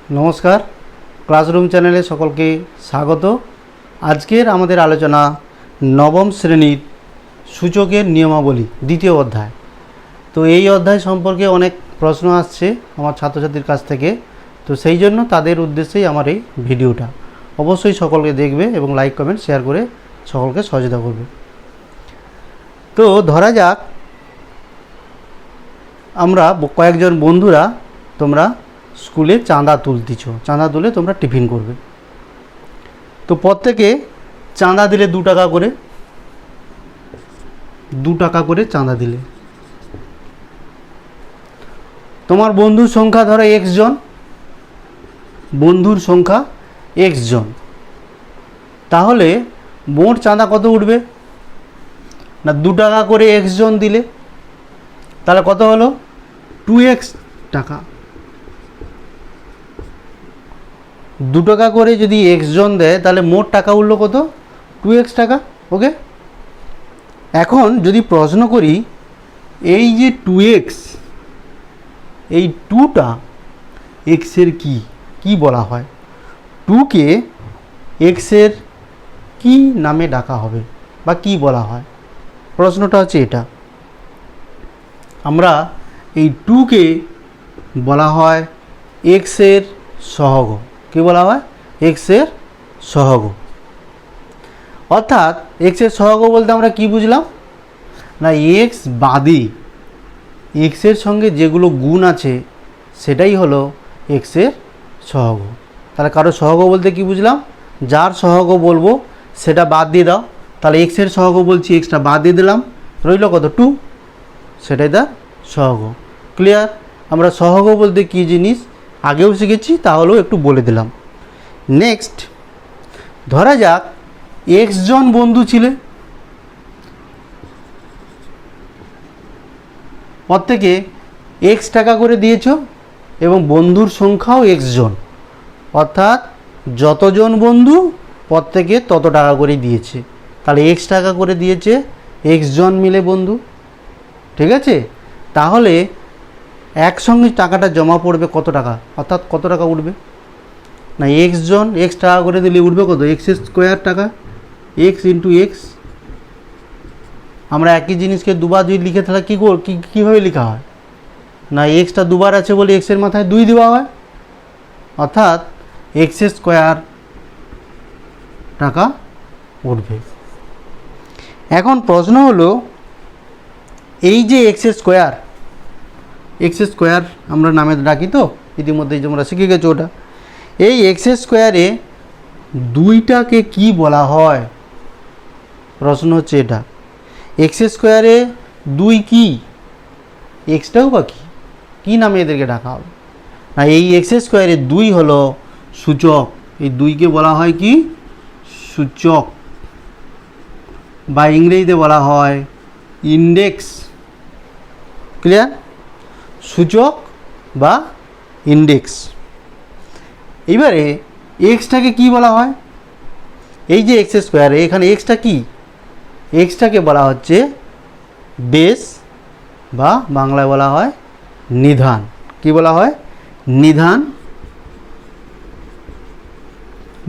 নমস্কার, ক্লাসরুম চ্যানেলে সকলকে স্বাগত। আজকের আমাদের আলোচনা নবম শ্রেণীর সূচকের নিয়মাবলী দ্বিতীয় অধ্যায়। তো এই অধ্যায় সম্পর্কে অনেক প্রশ্ন আসছে আমার ছাত্রছাত্রীর কাছ থেকে, তো সেই জন্য তাদের উদ্দেশ্যেই আমার এই ভিডিওটা। অবশ্যই সকলকে দেখবে এবং লাইক কমেন্ট শেয়ার করে সকলকে সহযোগিতা করবে। তো ধরা যাক আমরা কয়েকজন বন্ধুরা তোমরা স্কুলে চাঁদা তুলতেছ, চাঁদা তুলে তোমরা টিফিন করবে। তো প্রত্যেকে চাঁদা দিলে 2 টাকা করে, 2 টাকা করে চাঁদা দিলে। তোমার বন্ধুর সংখ্যা ধরো x জন, বন্ধুর সংখ্যা x জন, তাহলে মোট চাঁদা কত উঠবে না 2 টাকা করে x জন দিলে, তাহলে কত হলো 2x টাকা। 2 টাকা করে যদি x জন দেয় তাহলে মোট টাকা উঠলো কত 2x টাকা। ওকে, এখন যদি প্রশ্ন করি এই যে 2x, এই 2টা x এর কি বলা হয়, 2কে x এর কি নামে ডাকা হবে বা কি বলা হয়, প্রশ্নটা হচ্ছে এটা। আমরা এই 2কে বলা হয় x এর সহগ। কি বলা হয়? x এর সহগ। অর্থাৎ x এর সহগ বলতে আমরা কি বুঝলাম না, x বাদে x এর সঙ্গে যেগুলো গুণ আছে সেটাই হলো x এর সহগ। তাহলে কারো সহগ বলতে কি বুঝলাম, যার সহগ বলবো সেটা বাদ দিয়ে দাও। তাহলে x এর সহগ বলছি, xটা বাদ দিয়ে দিলাম, রইল কত 2, সেটাই তার সহগ। ক্লিয়ার? আমরা সহগ বলতে কি জিনিস আগেও শিখেছি, তাহলেও একটু বলে দিলাম। নেক্সট, ধরা যাক x জন বন্ধু ছিলে, প্রত্যেকে x টাকা করে দিয়েছ এবং বন্ধুর সংখ্যাও x জন, অর্থাৎ যতজন বন্ধু প্রত্যেকে তত টাকা করে দিয়েছে। তাহলে x টাকা করে দিয়েছে x জন মিলে বন্ধু, ঠিক আছে? তাহলে একসঙ্গে টাকাটা জমা পড়বে কত টাকা, অর্থাৎ কত টাকা উঠবে না, x জন x টাকা করে দিলে উঠবে কত, x স্কোয়ার টাকা, x ইন্টু x। আমরা একই জিনিসকে দুবার যদি লিখে তাহলে কীভাবে লেখা হয় না, এক্সটা দুবার আছে বলে এক্সের মাথায় 2 দেওয়া হয়, অর্থাৎ x স্কোয়ার টাকা উঠবে। এখন প্রশ্ন হলো এই যে x স্কোয়ার আমরা নামে ডাকি, তো ইতিমধ্যেই তোমরা শিখে গেছো ওটা। এই x স্কোয়ারে 2টাকে কি বলা হয়, প্রশ্ন হচ্ছে এটা। x স্কোয়ারে 2 কি, এক্সটাও বা কি নামে এদেরকে ডাকা হবে না, এই x স্কোয়ারে 2 হলো সূচক। এই 2কে বলা হয় কি, সূচক, বা ইংরেজিতে বলা হয় ইন্ডেক্স। ক্লিয়ার? সূচক বা ইন্ডেক্স। এইবারে এক্সটাকে কি বলা হয়, এই যে x স্কোয়ারে এখানে এক্সটা কি, এক্সটাকে বলা হচ্ছে বেস, বা বাংলায় বলা হয় নিধান। কি বলা হয়? নিধান,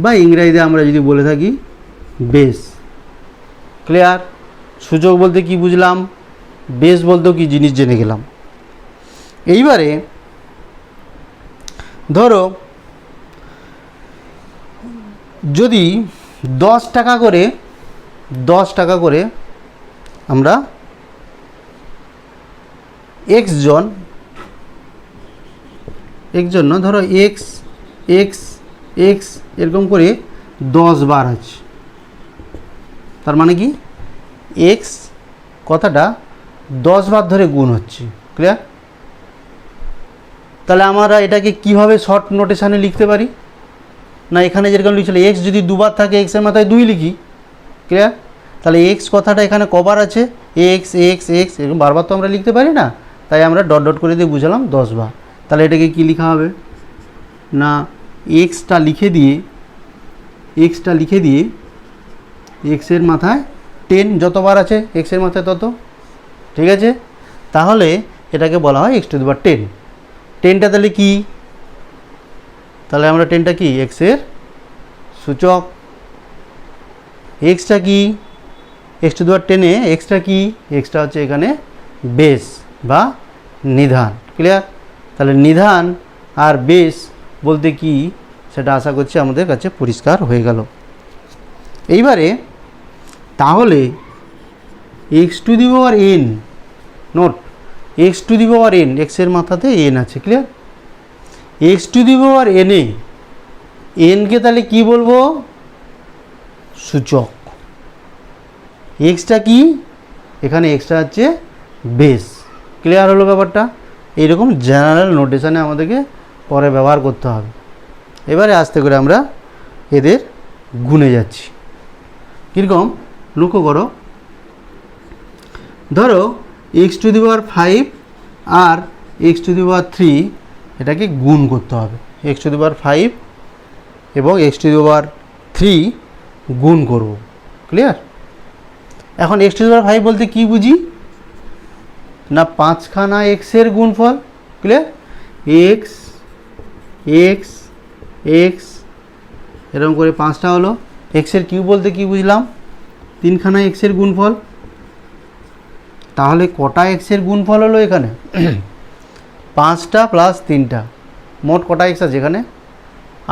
বা ইংরেজিতে আমরা যদি বলে থাকি বেস। ক্লিয়ার? সূচক বলতে কি বুঝলাম, বেস বলতেও কি জিনিস জেনে গেলাম। এইবারে ধরো যদি 10 টাকা করে আমরা x জন ধরো x এরকম করে 10 বার আছে, তার মানে কি x কথাটা 10 বার ধরে গুণ হচ্ছে। ক্লিয়ার? তাহলে আমরা এটাকে কিভাবে শর্ট নোটেশানে লিখতে পারি না, এখানে যেরকম লিখছিল x যদি 2 বার থাকে x এর মাথায় 2 লিখি। ক্লিয়ার? তাহলে x কথাটা এখানে কবার আছে, x এরকম বারবার তো আমরা লিখতে পারি না, তাই আমরা ডট ডট করে দিয়ে বুঝালাম 10 বার। তাহলে এটাকে কি লেখা হবে না, xটা লিখে দিয়ে x এর মাথায় 10 যতবার আছে x এর মাথায় তত, ঠিক আছে? তাহলে এটাকে বলা হয় x টু দি পাওয়ার 10। 10টা তাহলে কি তাহলে আমরা 10টা কি এক্সের সূচক। এক্সটা কি এক্স টু দি পাওয়ার 10-এ এক্সটা কি এক্সটা হচ্ছে এখানে বেস বা নিধান। ক্লিয়ার? তাহলে নিধান আর বেস বলতে কি সেটা আশা করছি আমাদের কাছে পরিষ্কার হয়ে গেল। এইবারে তাহলে x to the power N, note x to the power N, এক্সের মাথাতে এন আছে। ক্লিয়ার? এক্স টু দি পাওয়ার এনে এনকে তাহলে কি বলবো? সূচক। এক্সটা কি এখানে এক্সটা হচ্ছে বেস। ক্লিয়ার হলো ব্যাপারটা? এইরকম জেনারেল নোটেশানে আমাদেরকে পরে ব্যবহার করতে হবে। এবারে আস্তে করে আমরা এদের গুণে যাচ্ছি। কীরকম লক্ষ্য করো, ধরো এক্স টু দি পাওয়ার 5 আর এক্স টু দি পাওয়ার 3 এটাকে গুণ করতে হবে। এক্স টু দি পাওয়ার 5 এবং এক্স টু দি পাওয়ার 3 গুণ করব। ক্লিয়ার? এখন এক্স টু দি পাওয়ার 5 বলতে কি বুঝি না 5খানা এক্সের গুণফল। ক্লিয়ার? এক্স এক্স এক্স এরকম করে 5টা হলো। এক্সের কিউব বলতে কি বুঝলাম? 3খানা এক্সের গুণফল। তাহলে কটা এক্সের গুণফল হলো এখানে? 5টা প্লাস 3টা, মোট কটা এক্স আছে এখানে?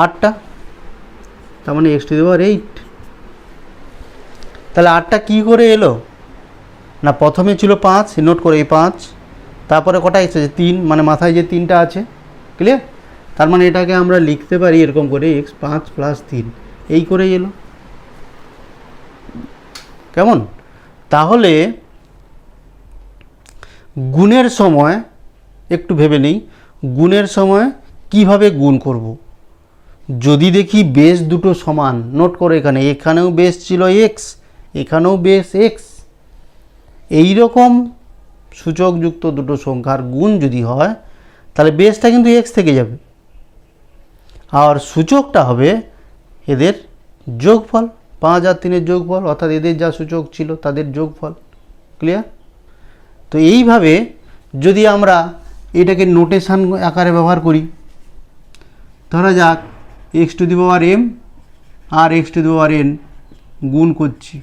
8টা। তার মানে এক্স টু দি পাওয়ার 8। তাহলে 8টা কী করে এলো না প্রথমে ছিল 5, নোট করে এই 5, তারপরে কটা এক্স আছে? 3, মানে মাথায় যে 3টা আছে। ক্লিয়ার? তার মানে এটাকে আমরা লিখতে পারি এরকম করে এক্স 5 প্লাস 3 এই করে এলো। কেমন? তাহলে গুণের সময় একটু ভেবে নেই, গুণের সময় কিভাবে গুণ করব। যদি দেখি বেস দুটো সমান, নোট করে এখানেও বেস ছিল এক্স, এখানেও বেস এক্স, এই রকম সূচকযুক্ত দুটো সংখ্যার গুণ যদি হয় তাহলে বেসটা কিন্তু এক্স থেকে যাবে আর সূচকটা হবে এদের যোগফল, 5 আর 3-এর যোগফল, অর্থাৎ এদের যা সূচক ছিল তাদের যোগফল। ক্লিয়ার? তো এইভাবে যদি আমরা এটাকে নোটেশান আকারে ব্যবহার করি, ধরা যাক x to the power m আর x to the power n গুণ করছি,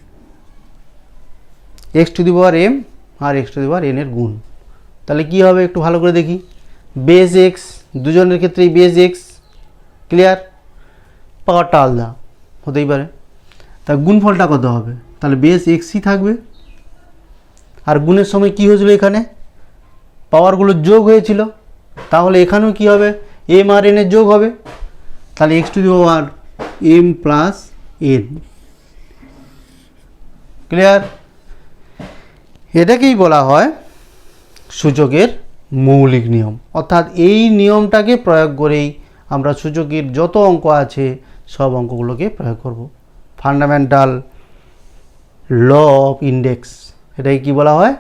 x to the power m আর এক্স টু দি পাওয়ার এনের গুণ, তাহলে কি হবে একটু ভালো করে দেখি। বেস এক্স, দুজনের ক্ষেত্রেই বেস এক্স। ক্লিয়ার? পাওয়ারটা আলাদা হতেই পারে, তা গুণফলটা কত হবে? তাহলে বেস এক্সই থাকবে। আর গুণের সময় কি হয়েছিল? এখানে পাওয়ারগুলো যোগ হয়েছিল, তাহলে এখানেও কি হবে? এম আর এনের যোগ হবে। তাহলে x to the power m plus n. Clear? এটাকেই বলা হয় সূচকের মৌলিক নিয়ম, অর্থাৎ এই নিয়মটাকে প্রয়োগ করেই আমরা সূচকের যত অঙ্ক আছে সব অঙ্কগুলোকে প্রয়োগ করব। ফান্ডামেন্টাল ল অফ ইন্ডেক্স, এটাকে কি বলা হয়?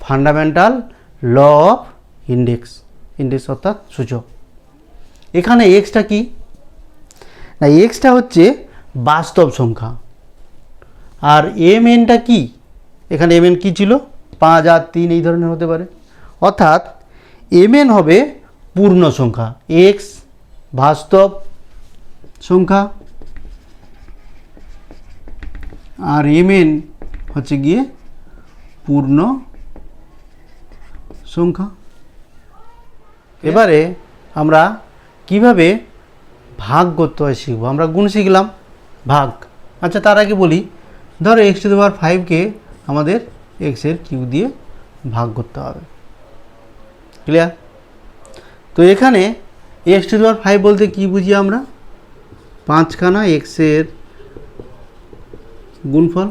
Fundamental law of index. Index অর্থাৎ সূচক। এখানে এক্সটা কি না, এক্সটা হচ্ছে বাস্তব সংখ্যা। আর এম এনটা কি? এখানে এম এন কী ছিল? 5 আর 3 এই ধরনের হতে পারে, অর্থাৎ এম এন হবে পূর্ণ সংখ্যা। এক্স বাস্তব সংখ্যা আর এম এন হচ্ছে গিয়ে পূর্ণ সংখ্যা। এবারে আমরা কিভাবে ভাগ করতে হয় শিখবো। আমরা গুণ শিখলাম, ভাগ। আচ্ছা, তার আগে বলি, ধরো এক্স টু দি পাওয়ার 5কে আমাদের এক্সের কিউ দিয়ে ভাগ করতে হবে। ক্লিয়ার? তো এখানে এক্স টু দি পাওয়ার 5 বলতে কি বুঝি আমরা? 5খানা এক্সের গুণফল।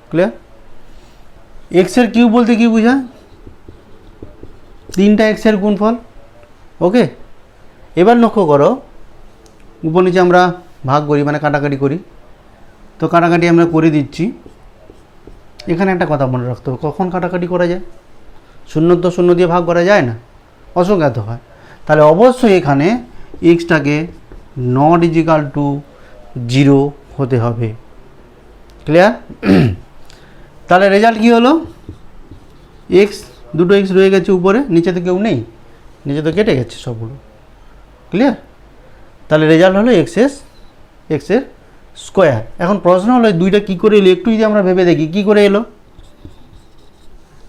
ক্লিয়ার? এক্সের কিউ বলতে কি বোঝায়? 3টা এক্সের গুণফল। ওকে, এবার লক্ষ্য করো, উপর নিচে আমরা ভাগ করি মানে কাটাকাটি করি, তো কাটাকাটি আমরা করে দিচ্ছি। এখানে একটা কথা মনে রাখতে হবে, কখন কাটাকাটি করা যায়? শূন্য তো শূন্য দিয়ে ভাগ করা যায় না, অসংখ্যাত হয়। তাহলে অবশ্যই এখানে এক্সটাকে নট ইজিক্যাল টু 0 হতে হবে। ক্লিয়ার? তাহলে রেজাল্ট কী হলো? এক্স, দুটো এক্স রয়ে গেছে উপরে, নিচে তো কেউ নেই, নিচে তো কেটে গেছে সবগুলো। ক্লিয়ার? তাহলে রেজাল্ট হলো এক্সের স্কোয়ার। এখন প্রশ্ন হলো দুইটা কী করে এলো একটু যদি আমরা ভেবে দেখি কী করে এলো।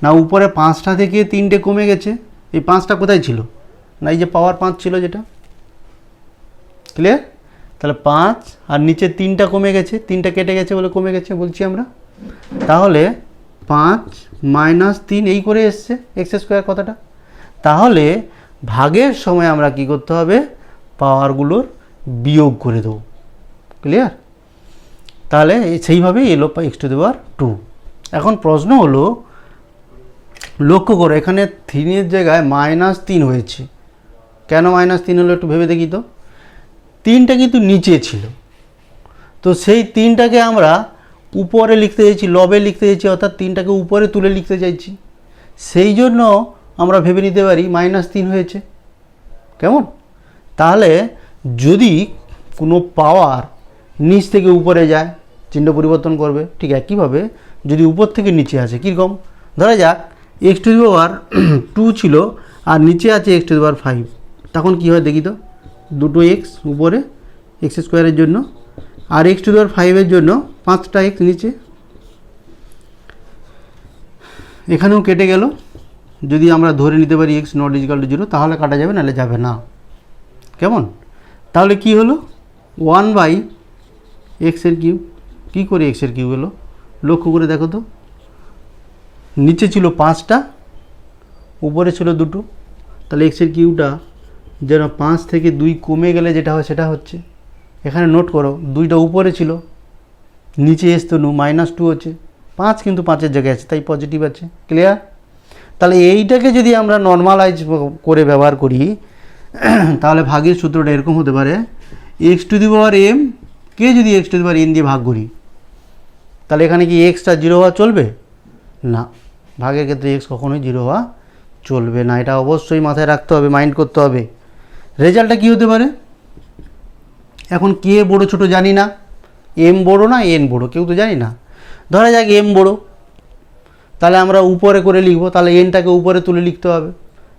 না উপরে 5টা থেকে 3টে কমে গেছে, এই 5টা কোথায় ছিল, না এই যে পাওয়ার 5 ছিল যেটা, ক্লিয়ার। তাহলে 5 আর নিচে 3টা কমে গেছে, 3টা কেটে গেছে বলে কমে গেছে বলছি আমরা। তাহলে 5 - 3 এই করে এসছে এক্স স্কোয়ার কথাটা। তাহলে ভাগের সময় আমরা কি করতে হবে, পাওয়ারগুলোর বিয়োগ করে দেবো, ক্লিয়ার। তাহলে সেইভাবেই এলো x⁻²। এখন প্রশ্ন হলো লক্ষ্য করো এখানে 3-এর জায়গায় -3 হয়েছে, কেন -3 হলো একটু ভেবে দেখি তো। 3টা কিন্তু নিচে ছিল, তো সেই 3টাকে আমরা উপরে লিখতে চাইছি, লবে লিখতে চাইছি, অর্থাৎ 3টাকে উপরে তুলে লিখতে চাইছি, সেই জন্য আমরা ভেবে নিতে পারি -3 হয়েছে, কেমন। তাহলে যদি কোনো পাওয়ার নিচ থেকে উপরে যায় চিহ্ন পরিবর্তন করবে, ঠিক একইভাবে যদি উপর থেকে নিচে আসে কীরকম, ধরা যাক x⁻² ছিল আর নিচে আছে x⁻5, তখন কী হয় দেখি তো, দুটো এক্স উপরে x² জন্য আর x⁻5 জন্য 5টা x নিচে, এখানেও কেটে গেল। যদি আমরা ধরে নিতে পারি x≠0 তাহলে কাটা যাবে, নাহলে যাবে না, কেমন। তাহলে কি হলো 1/x⁻³ কী করে x⁻³ হলো লক্ষ্য করে দেখো তো, নিচে ছিল 5টা উপরে ছিল 2টো, তাহলে x⁻³ যেন 5 থেকে 2 কমে গেলে যেটা হয় সেটা হচ্ছে, এখানে নোট করো 2টা উপরে ছিল নিচে এসতো -2 হচ্ছে, 5 কিন্তু 5-এর জায়গায় আছে তাই পজিটিভ আছে, ক্লিয়ার। তাহলে এইটাকে যদি আমরা নর্মালাইজ করে ব্যবহার করি তাহলে ভাগের সূত্রটা এরকম হতে পারে, x⁻m কে যদি x⁻n দিয়ে ভাগ করি তাহলে এখানে কি এক্সটা 0 হওয়া চলবে না, ভাগের ক্ষেত্রে এক্স কখনোই 0 হওয়া চলবে না, এটা অবশ্যই মাথায় রাখতে হবে, মাইন্ড করতে হবে। রেজাল্টটা কি হতে পারে, এখন কে বড় ছোট জানি না, এম বড় না এন বড় কেউ তো জানি না, ধরা যাক এম বড়, তাহলে আমরা উপরে করে লিখব, তাহলে এনটাকে উপরে তুলে লিখতে হবে,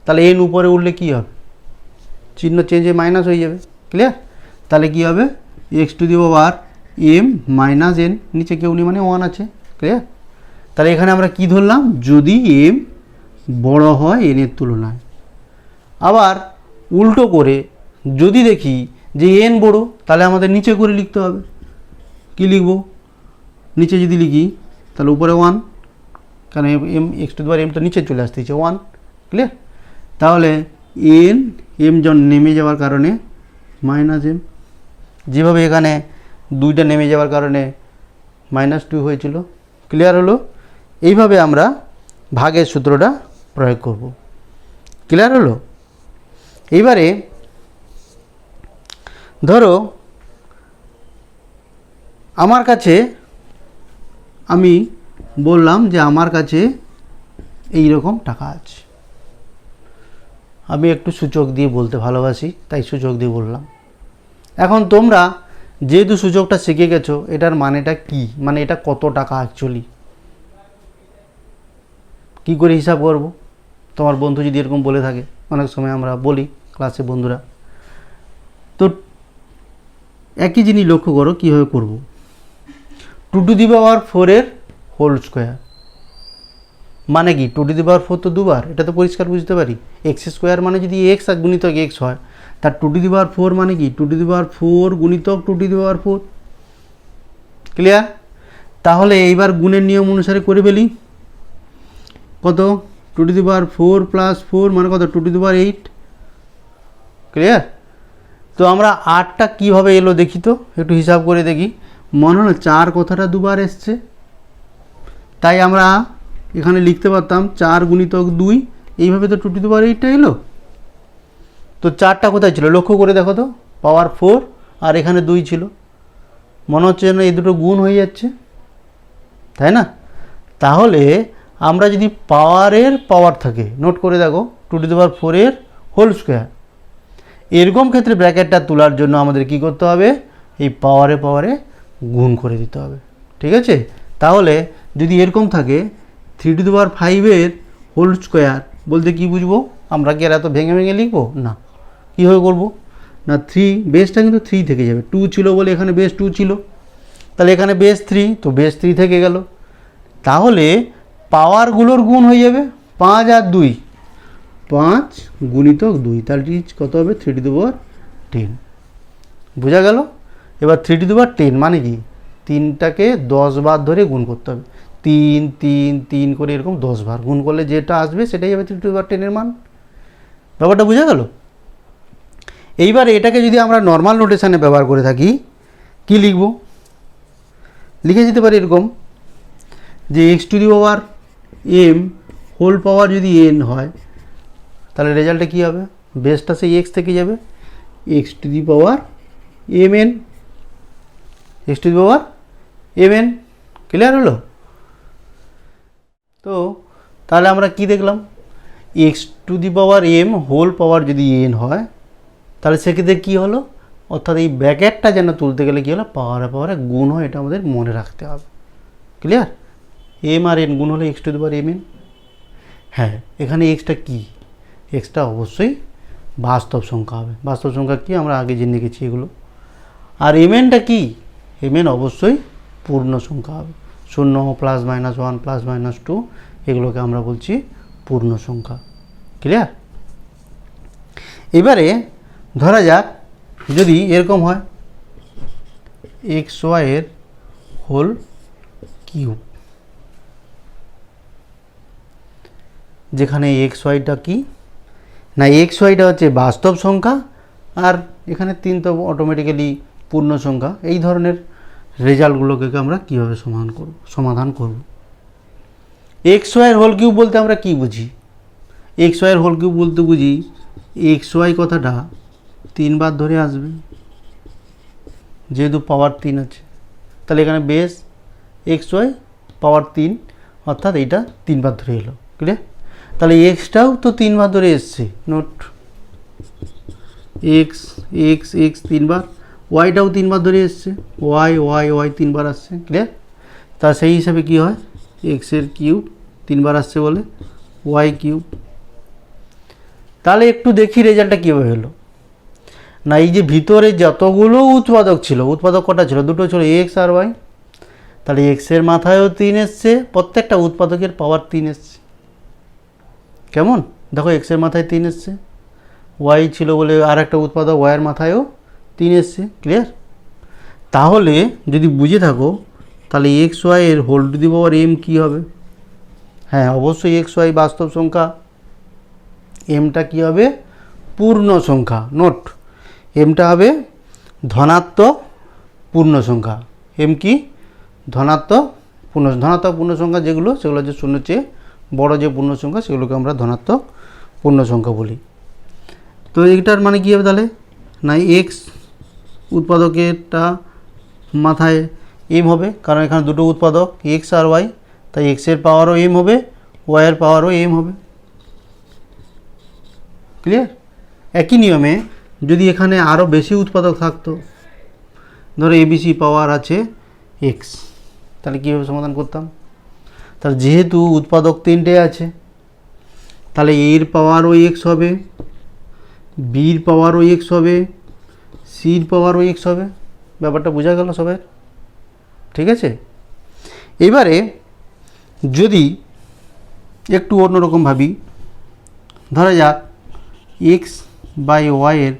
তাহলে এন উপরে উঠলে কি হবে, চিহ্ন চেঞ্জ হয়ে মাইনাস হয়ে যাবে, ক্লিয়ার। তাহলে কি হবে x⁻m - n, নিচে কেউ নেই মানে 1 আছে, ক্লিয়ার। তাহলে এখানে আমরা কি ধরলাম, যদি এম বড় হয় এন এর তুলনায়। আবার উল্টো করে যদি দেখি যে এন বড়, তাহলে আমাদের নিচে করে লিখতে হবে, কি লিখব, নিচে যদি লিখি তাহলে উপরে 1, কারণ x⁻m তো নিচে চলে আসতেছে 1, ক্লিয়ার। তাহলে এম নেমে যাওয়ার কারণে -m, যেভাবে এখানে 2টা নেমে যাওয়ার কারণে -2 হয়েছিল, ক্লিয়ার হলো। এইভাবে আমরা ভাগের সূত্রটা প্রয়োগ করব, ক্লিয়ার হলো। এইবারে ধরো আমার কাছে, আমি বললাম যে আমার কাছে এই রকম টাকা আছে, আমি একটু সূচক দিয়ে বলতে ভালোবাসি তাই সূচক দিয়ে বললাম। এখন তোমরা যেহেতু সূচকটা শিখে গেছো এটার মানেটা কি, মানে এটা কত টাকা অ্যাকচুয়ালি কী করে হিসাব করব, তোমার বন্ধু যদি এরকম বলে থাকে, অনেক সময় আমরা বলি ক্লাসে বন্ধুরা, তো একই জিনিস লক্ষ্য করো কীভাবে করব। 2⁴ এর হোল স্কোয়ার মানে কি, 2⁴ তো দুবার, এটা তো পরিষ্কার বুঝতে পারি। x² মানে যদি x আর গুণিতক x হয়, তার 2⁴ মানে কি 2⁴ গুণিতক 2⁴, ক্লিয়ার। তাহলে এইবার গুণের নিয়ম অনুসারে করে ফেলি, কত 2⁴ + 4 মানে কত 2⁸, ক্লিয়ার। তো আমরা 8টা কীভাবে এলো দেখি তো, একটু হিসাব করে দেখি। মনে হলো 4 কথাটা দুবার এসছে, তাই আমরা এখানে লিখতে পারতাম 4 গুণিতক 2, এইভাবে তো 2⁸ এলো। তো 4টা কোথায় ছিল লক্ষ্য করে দেখো তো, পাওয়ার 4 আর এখানে 2 ছিল, মনে হচ্ছে যেন এই দুটো গুণ হয়ে যাচ্ছে, তাই না। তাহলে আমরা যদি পাওয়ার থাকে, নোট করে দেখো 2⁴ এর হোল স্কোয়ার, এরকম ক্ষেত্রে ব্র্যাকেটটা তোলার জন্য আমাদের কি করতে হবে, এই পাওয়ারে গুণ করে দিতে হবে, ঠিক আছে। তাহলে যদি এরকম থাকে 3⁵ এর হোল স্কোয়ার বলতে কি বুঝবো, আমরা কি আর এত ভেঙে ভেঙে লিখবো না, কীভাবে করব, না 3, বেসটা কিন্তু 3 থেকে যাবে, 2 ছিল বলে এখানে বেস 2 ছিল, তাহলে এখানে বেস 3, তো বেস 3 থেকে গেল। তাহলে পাওয়ারগুলোর গুণ হয়ে যাবে 5 আর 2, 5 গুণিতক 2, তাহলে কত হবে 3^10। বোঝা গেল? এবার 3^10 মানে কি, 3টাকে 10 বার ধরে গুণ করতে হবে, 3 3 3 করে এরকম 10 বার গুণ করলে যেটা আসবে সেটাই হবে 3^10 এর মান। ব্যাপারটা বোঝা গেল? এইবার এটাকে যদি আমরা নর্মাল নোটেশানে ব্যবহার করে থাকি, কি লিখব? লিখে যেতে পারি এরকম যে x⁴m হোল পাওয়ার যদি n হয়, তাহলে রেজাল্টটা কী হবে? বেসটা সেই x থেকে যাবে, x⁴mn, x⁴mn। ক্লিয়ার হলো? তো তাহলে আমরা কি দেখলাম, x⁴m হোল পাওয়ার যদি n হয়, তাহলে সেক্ষেত্রে কী হলো, অর্থাৎ এই ব্র্যাকেটটা যেন তুলতে গেলে কী হলো, পাওয়ারে গুণ হয়, এটা আমাদের মনে রাখতে হবে। ক্লিয়ার? m আর n গুণ হলে x⁴mn। হ্যাঁ, এখানে এক্সটা কি, এক্সটা অবশ্যই বাস্তব সংখ্যা হবে। বাস্তব সংখ্যা কি আমরা আগে জেনে গেছি এগুলো। আর mnটা কি, mn অবশ্যই পূর্ণ সংখ্যা হবে, 0 +-1 +-2 এগুলোকে আমরা বলছি পূর্ণ সংখ্যা। ক্লিয়ার? এবারে ধরা যাক যদি এরকম হয় xy এর হোল কিউব, যেখানে xyটা কি না, xyটা হচ্ছে বাস্তব সংখ্যা, আর এখানে 3 তো অটোমেটিক্যালি পূর্ণ সংখ্যা। এই ধরনের রেজাল্টগুলোকে আমরা কীভাবে সমাধান করব? xy এর হোল কিউব বলতে আমরা কি বুঝি? xy এর হোল কিউব বলতে বুঝি xy কথাটা 3 বার ধরে আসবে, যেহেতু পাওয়ার 3 আছে, তাহলে এখানে বেস xy পাওয়ার 3, অর্থাৎ এইটা 3 বার ধরে এলো। ক্লিয়ার? তাহলে এক্সটাও তো 3 বার ধরে এসছে, নোট এক্স এক্স এক্স 3 বার, ওয়াইটাও 3 বার ধরে এসছে, ওয়াই ওয়াই ওয়াই 3 বার আসছে। ক্লিয়ার? তা সেই হিসাবে কি হয়, এক্সের কিউব 3 বার আসছে বলে ওয়াই কিউব। তাহলে একটু দেখি রেজাল্টটা কীভাবে হলো। না, এই যে ভিতরে যতগুলো উৎপাদক ছিল, উৎপাদক কটা ছিল? দুটো ছিল, এক্স আর ওয়াই। তাহলে এক্সের মাথায়ও 3 এসছে, প্রত্যেকটা উৎপাদকের পাওয়ার 3 এসছে। কেমন? দেখো এক্সের মাথায় 3 এসছে, ওয়াই ছিল বলে আর একটা উৎপাদক ওয়াইয়ের মাথায়ও 3 এসছে। ক্লিয়ার? তাহলে যদি বুঝে থাকো, তাহলে এক্স ওয়াই এর whole to the power m কী হবে? হ্যাঁ, অবশ্যই এক্স ওয়াই বাস্তব সংখ্যা, এমটা কী হবে? পূর্ণ সংখ্যা। নোট, এমটা হবে ধনাত্মক পূর্ণ সংখ্যা। এম কি? ধনাত্মক পূর্ণ সংখ্যা যেগুলো, সেগুলো হচ্ছে 0-এর চেয়ে বড় যে পূর্ণ সংখ্যা, সেগুলোকে আমরা ধনাত্মক পূর্ণ সংখ্যা বলি। তো এইটার মানে কী হবে তাহলে? না, এক্স উৎপাদকেরটা মাথায় এম হবে, কারণ এখানে দুটো উৎপাদক এক্স আর ওয়াই, তাই এক্সের পাওয়ারও এম হবে, ওয়াইয়ের পাওয়ারও এম হবে। ক্লিয়ার? একই নিয়মে যদি এখানে আরও বেশি উৎপাদক থাকতো, ধরো এবিসি পাওয়ার আছে এক্স, তাহলে কীভাবে সমাধান করতাম? তাহলে যেহেতু উৎপাদক 3টে আছে, তাহলে এর পাওয়ারও এক্স হবে, বির পাওয়ারও এক্স হবে, সির পাওয়ারও এক্স হবে। ব্যাপারটা বোঝা গেল সবাই? ঠিক আছে? এবারে যদি একটু অন্যরকম ভাবি, ধরা যাক এক্স বাই ওয়াইয়ের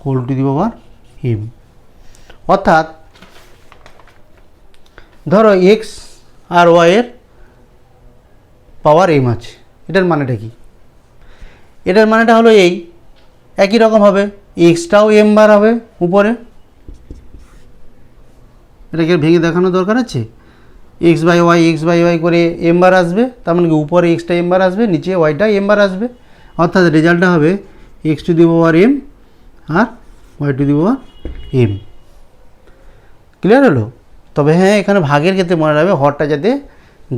whole to the power m, অর্থাৎ ধরো এক্স আর ওয়াইয়ের পাওয়ার এম আছে। এটার মানেটা কি? এটার মানেটা হলো এই একই রকম হবে, এক্সটাও এম বার হবে উপরে। এটাকে ভেঙে দেখানোর দরকার আছে? এক্স বাই ওয়াই করে এম বার আসবে, তার মানে কি উপরে এক্সটা এম বার আসবে, নিচে ওয়াইটা এম বার আসবে, অর্থাৎ রেজাল্টটা হবে x to the power m আর y to the power m. Clear হলো? তবে হ্যাঁ, এখানে ভাগের ক্ষেত্রে মনে রাখবে হরটা যাতে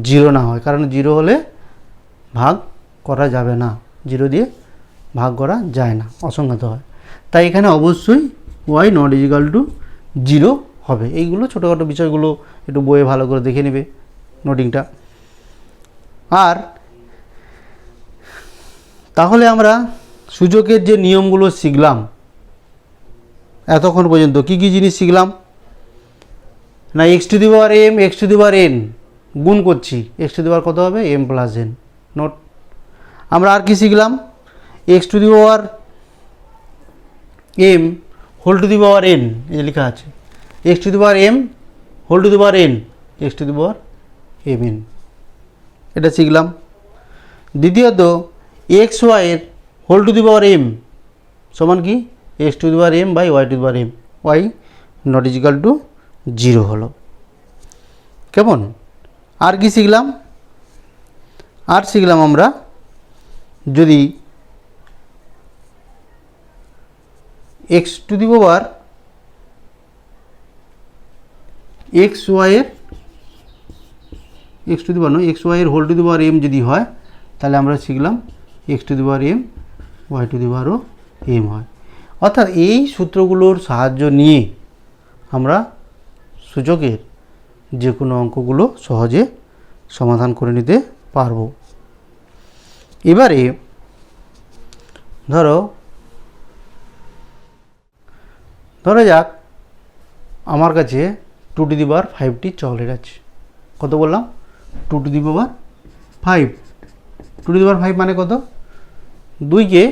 0 না হয়, কারণ 0 হলে ভাগ করা যাবে না, 0 দিয়ে ভাগ করা যায় না, অসংখ্যাত হয়। তাই এখানে অবশ্যই ওয়াই নট ইজিক্যাল টু 0 হবে। এইগুলো ছোটোখাটো বিষয়গুলো একটু বইয়ে ভালো করে দেখে নেবে নোটিংটা। আর তাহলে আমরা সূচকের যে নিয়মগুলো শিখলাম, এতক্ষণ পর্যন্ত কি কি জিনিস শিখলাম না, x to the power m x to the power n গুণ করছি, এক্স টু দি পাওয়ার কত হবে এম প্লাস এন। নোট। আমরা আর কি শিখলাম, x to the power m whole to the power n, এই যে লেখা আছে x to the power m whole to the power n x to the power m n, এটা শিখলাম। দ্বিতীয়ত এক্স ওয়াইয়ের whole to the power m সমান কি x to the power m by y to the power m, y not is equal to 0 হলো। কেমন? আর কি শিখলাম, আর শিখলাম আমরা যদি x to the power x ওয়াইয়ের এক্স টু দি পাওয়ার নয় এক্স ওয়াইয়ের whole to the power m যদি হয় তাহলে আমরা শিখলাম x to the power m y to the power m হয়। অর্থাৎ এই সূত্রগুলোর সাহায্য নিয়ে আমরা সূচকের যে কোনো অঙ্কগুলো সহজে সমাধান করে নিতে পারব। এবারে ধরো যাক আমার কাছে 2 টু দি পাওয়ার 5টি চকলেট আছে। কত বললাম? 2 to the power 5। 2 to the power 5 মানে কত? 2কে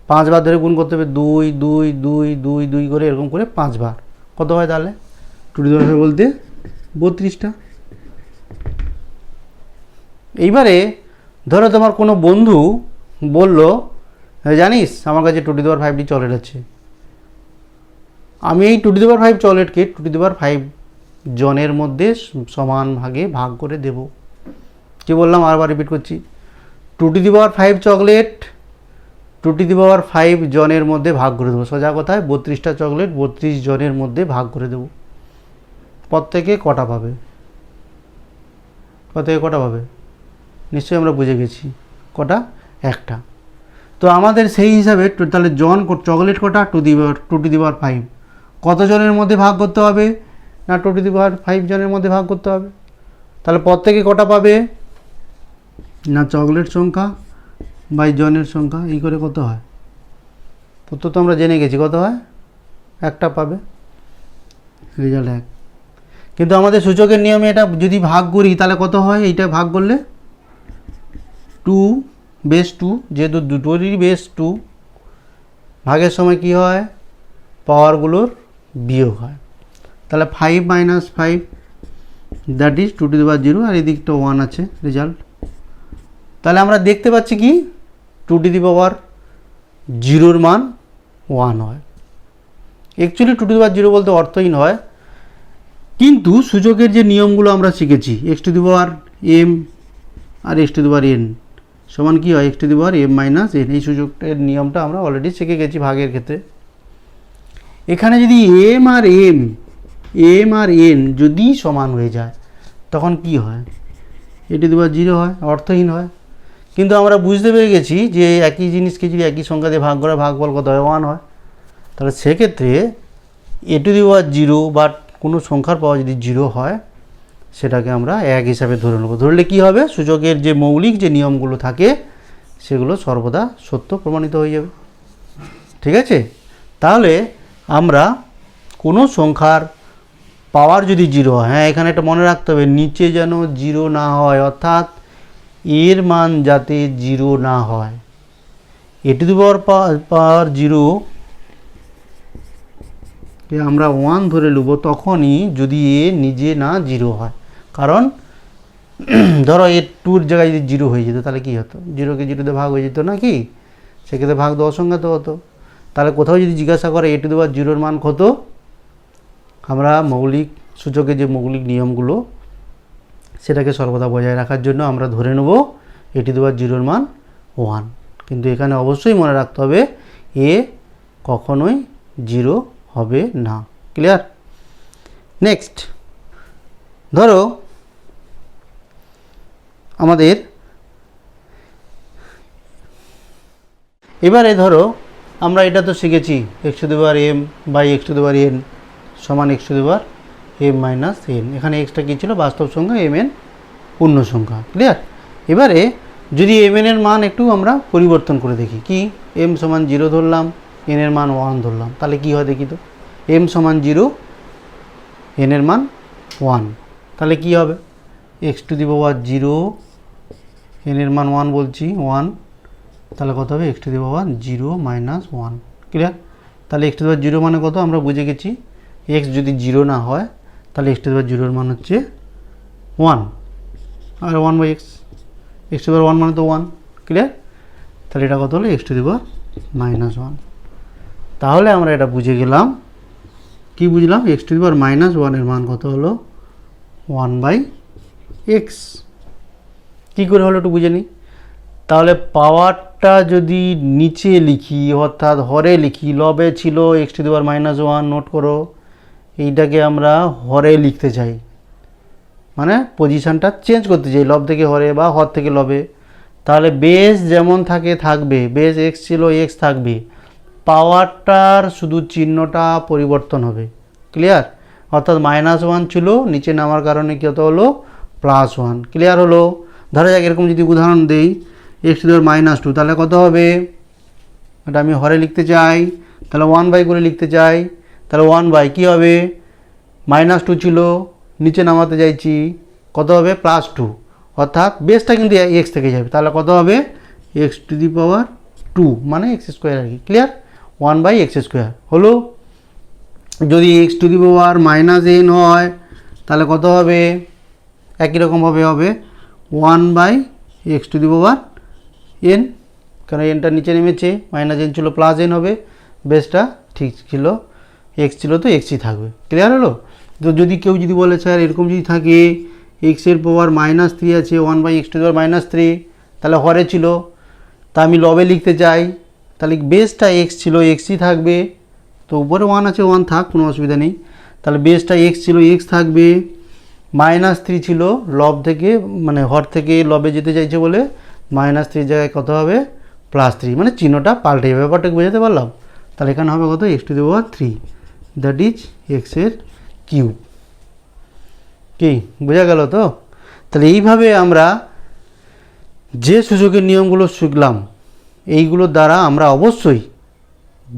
5 বার ধরে গুণ করতে হবে, 2 2 2 2 2 করে এরকম করে 5 বার। কত হয় তাহলে? 2 টু দি পাওয়ার 5 বলতে 32টা। এইবারে ধরো তোমার কোনো বন্ধু বলল, জানিস আমার কাছে 2 টু দি পাওয়ার 5টি চকলেট আছে, আমি এই 2 to the power 5 চকলেটকে 2 to the power 5 জনের মধ্যে সমান ভাগে ভাগ করে দেব। কি বললাম? আবার রিপিট করছি, 2 to the power 5 chocolate 2 to the power 5 জনের মধ্যে ভাগ করে দেবো। সোজা কথায় 32টা চকলেট 32 জনের মধ্যে ভাগ করে দেব। প্রত্যেকে কটা পাবে? প্রত্যেকে কটা পাবে? নিশ্চয়ই আমরা বুঝে গেছি কটা, একটা। তো আমাদের সেই হিসাবে তাহলে জন চকলেট কটা? 2 টু দি পাওয়ার 5 কত জনের মধ্যে ভাগ করতে হবে না 2 টু দি পাওয়ার 5 জনের মধ্যে ভাগ করতে হবে। তাহলে প্রত্যেকে কটা পাবে না চকলেট সংখ্যা বাই জনের সংখ্যা, এই করে কত হয়? উত্তর তো আমরা জেনে গেছি, কত হয়? একটা পাবে, রেজাল্ট 1। কিন্তু আমাদের সূচকের নিয়মে এটা যদি ভাগ করি তাহলে কত হয়? এইটা ভাগ করলে 2 বেস 2, যেহেতু দুটোরই বেস 2, ভাগের সময় কি হয়? পাওয়ারগুলোর বিয়োগ হয়। তাহলে 5 minus 5 that is 2 to the power 0, আর এদিকটা 1 আছে রেজাল্ট। তাহলে আমরা দেখতে পাচ্ছি কি 2 টু দি পাওয়ার 0-র মান 1 হয়। অ্যাকচুয়ালি 2 টু দি পাওয়ার 0 বলতে অর্থহীন হয়, কিন্তু সূচকের যে নিয়মগুলো আমরা শিখেছি x to the power m আর x to the power n সমান কী হয়? X to the power m minus n, এই সূচকের নিয়মটা আমরা অলরেডি শিখে গেছি ভাগের ক্ষেত্রে। এখানে যদি এম আর এন যদি সমান হয়ে যায় তখন কি হয়? এ টু দি পাওয়ার 0 হয়, অর্থহীন হয়। কিন্তু আমরা বুঝতে পেরে গেছি যে একই জিনিসকে যদি একই সংখ্যা দিয়ে ভাগ করে ভাগফল কত হয়? 1 হয়। তাহলে সেক্ষেত্রে এ টু দি পাওয়ার 0 বা কোনো সংখ্যার পাওয়ার যদি 0 হয় সেটাকে আমরা 1 হিসাবে ধরে নেব। ধরলে কি হবে? সূচকের যে মৌলিক যে নিয়মগুলো থাকে সেগুলো সর্বদা সত্য প্রমাণিত হয়ে যাবে। ঠিক আছে? তাহলে আমরা কোনো সংখ্যার পাওয়ার যদি 0 হয়, হ্যাঁ এখানে একটা মনে রাখতে হবে, নিচে যেন 0 না হয়, অর্থাৎ এর মান যাতে 0 না হয়। এ টু দি পাওয়ার 0 কে আমরা 1 ধরে নেব তখনই যদি এ নিজে না 0 হয়। কারণ ধরো এ 2-র জায়গায় যদি 0 হয়ে যেত তাহলে কী হতো? 0কে 0-তে ভাগ হয়ে যেত নাকি? সেক্ষেত্রে ভাগ দেওয়ার অসংখ্যাত হতো। তাহলে কোথাও যদি জিজ্ঞাসা করে এ টু দি পাওয়ার 0-র মান কত, আমরা মৌলিক সূচকের যে মৌলিক নিয়মগুলো সেটাকে সর্বদা বজায় রাখার জন্য আমরা ধরে নেব এ টু দি পাওয়ার 0-র মান 1। কিন্তু এখানে অবশ্যই মনে রাখতে হবে এ কখনোই 0 হবে না। ক্লিয়ার? নেক্সট ধরো আমাদের এবারে ধরো আমরা এটা তো শিখেছি x to the power m by x to the power n সমান x to the power m minus n. এখানে এক্সটা কী ছিল? বাস্তব সংখ্যা, এম এন পূর্ণ সংখ্যা। ক্লিয়ার? এবারে যদি এম এন এর মান একটু আমরা পরিবর্তন করে দেখি, কি এম সমান 0 ধরলাম, এন এর মান 1 ধরলাম, তাহলে কী হয় দেখি তো, m সমান 0, n এর মান 1, তাহলে কী হবে x to the power 0, n এর মান 1 বলছি 1, তাহলে কত হবে x to the power 0 minus 1। Clear? তাহলে x টু দি পাওয়ার 0 মানে কত আমরা বুঝে গেছি, x যদি 0 না হয় তাহলে x টু দি পাওয়ার 0 এর মান হচ্ছে 1, আর 1 by x, x to the power 1 মানে তো 1। ক্লিয়ার? তাহলে এটা কত হলো x to the power minus 1। তাহলে আমরা এটা বুঝে গেলাম, কি বুঝলাম, x to the power minus 1 এর মান কত হলো 1 বাই এক্স। কী করে হলো একটু বুঝে নিই। তাহলে পাওয়ারটা যদি নিচে লিখি অর্থাৎ হরে লিখি, লবে ছিল x to the power minus 1, note করো, এইটাকে আমরা হরে লিখতে চাই, মানে পজিশানটা চেঞ্জ করতে চাই, লব থেকে হরে বা হর থেকে লবে। তাহলে বেস যেমন থাকে থাকবে, বেস x ছিল x থাকবে, পাওয়ারটার শুধু চিহ্নটা পরিবর্তন হবে। ক্লিয়ার? অর্থাৎ মাইনাস 1 ছিল, নিচে নামার কারণে কত হলো প্লাস 1। ক্লিয়ার হলো? ধরা যাক এরকম যদি উদাহরণ দেই x to the power minus 2, তাহলে কত হবে, এটা আমি হরে লিখতে চাই, তাহলে 1 বাই করে লিখতে চাই, তাহলে 1 বাই কী হবে, মাইনাস 2 ছিল, নিচে নামাতে চাইছি, কত হবে প্লাস 2, অর্থাৎ বেসটা কিন্তু x থেকে যাবে, তাহলে কত হবে x টু দি পাওয়ার 2 মানে x স্কোয়ার আর কি। ক্লিয়ার? 1 বাই এক্স স্কোয়ার হলো। যদি x to the power minus n হয় তাহলে কত হবে, একই রকমভাবে হবে 1 by x to the power n, কারণ এনটা নিচে নেমেছে, মাইনাস n ছিল প্লাস n হবে, বেসটা ঠিক ছিল x ছিল তো xই থাকবে। ক্লিয়ার হলো? তো যদি কেউ যদি বলে স্যার এরকম যদি থাকে x এর পাওয়ার মাইনাস 3 আছে, 1 by x to the power minus 3, তাহলে হরে ছিল, তা আমি লবে লিখতে চাই, তাহলে বেসটা x ছিল xই থাকবে, তো উপরে 1 আছে 1 থাক, কোনো অসুবিধা নেই। তাহলে বেসটা x ছিল x থাকবে, মাইনাস 3 ছিল, লব থেকে মানে হর থেকে লবে যেতে চাইছে বলে মাইনাস 3 জায়গায় কত হবে প্লাস 3, মানে চিহ্নটা পাল্টে যাবে। ব্যাপারটা বোঝাতে পারলাম? তাহলে এখানে হবে কত x to the power 3, that is x এর কিউব। কি বোঝা গেল তো? তাহলে এইভাবে আমরা যে সূচকের নিয়মগুলো শিখলাম, এইগুলোর দ্বারা আমরা অবশ্যই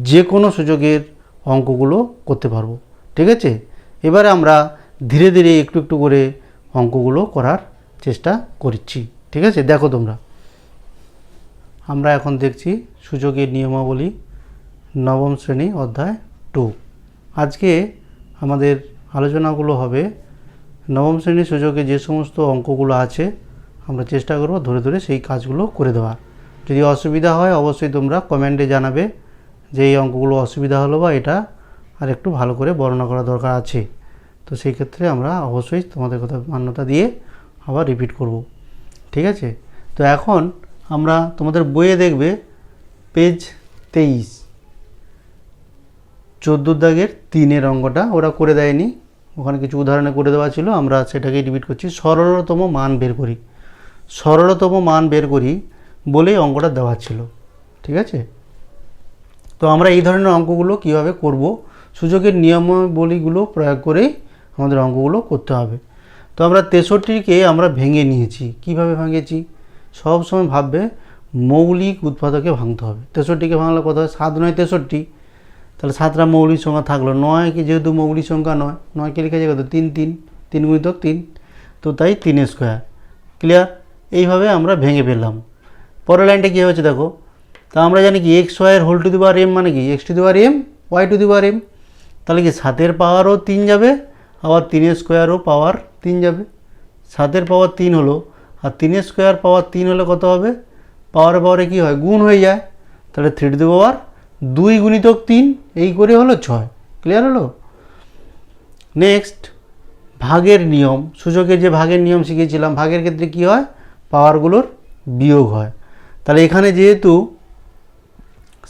যে কোনো সূচকের অঙ্কগুলো করতে পারবো। ঠিক আছে? এবারে আমরা ধীরে ধীরে একটু একটু করে অঙ্কগুলো করার চেষ্টা করছি। ঠিক আছে? দেখো তোমরা, আমরা এখন দেখছি সূচকের নিয়মাবলী, নবম শ্রেণী অধ্যায় 2। আজকে আমাদের আলোচনাগুলো হবে নবম শ্রেণীর সূচকে যে সমস্ত অঙ্কগুলো আছে, আমরা চেষ্টা করব ধরে ধরে সেই কাজগুলো করে দেওয়ার। যদি অসুবিধা হয় অবশ্যই তোমরা কমেন্টে জানাবে যে এই অঙ্কগুলো অসুবিধা হলো বা এটা আর একটু ভালো করে বর্ণনা করা দরকার আছে। তো সেই ক্ষেত্রে আমরা অবশ্যই তোমাদের কথা মান্যতা দিয়ে আবার রিপিট করব। ঠিক আছে? তো এখন আমরা তোমাদের বইয়ে দেখবে পেজ 23, 14 দাগের 3-এর অঙ্কটা ওরা করে দেয়নি, ওখানে কিছু উদাহরণে করে দেওয়া ছিল, আমরা সেটাকেই রিপিট করছি। সরলতম মান বের করি, সরলতম মান বের করি বলেই অঙ্কটা দেওয়া ছিল। ঠিক আছে? তো আমরা এই ধরনের অঙ্কগুলো কিভাবে করব, সূচকের নিয়মাবলীগুলো প্রয়োগ করেই আমাদের অঙ্কগুলো করতে হবে। তো আমরা 63কে আমরা ভেঙে নিয়েছি। কিভাবে ভাঙেছি? সব সময় ভাববে মৌলিক উৎপাদকে ভাঙতে হবে। 63কে ভাঙলে কত হয়, 7 9 63, তাহলে 7টা মৌলিক সংখ্যা থাকলো, 9 কি যেহেতু মৌলিক সংখ্যা নয়, 9কে লিখে যায় কত 3 3, 3 গুণিতক 3, তো তাই 3 স্কোয়ার। ক্লিয়ার? এইভাবে আমরা ভেঙে ফেললাম। পরের লাইনটা কী হচ্ছে দেখো, তা আমরা জানি কি এক্স ওয়াইয়ের whole to the power m মানে কি x to the power m y to the power m, তাহলে কি 7-এর পাওয়ারও 3 যাবে, আবার 3 স্কোয়ারও পাওয়ার 3 যাবে। 7-এর পাওয়ার 3 হলো, আর 3 স্কোয়ার পাওয়ার 3 হলে কত হবে, পাওয়ারে পাওয়ারে কী হয় গুণ হয়ে যায়, তাহলে 3 টু দি পাওয়ার 2 গুণিতক 3, এই করে হলো 6। ক্লিয়ার হলো? নেক্সট ভাগের নিয়ম, সূচকের যে ভাগের নিয়ম শিখেছিলাম, ভাগের ক্ষেত্রে কি হয়, পাওয়ারগুলোর বিয়োগ হয়। তাহলে এখানে যেহেতু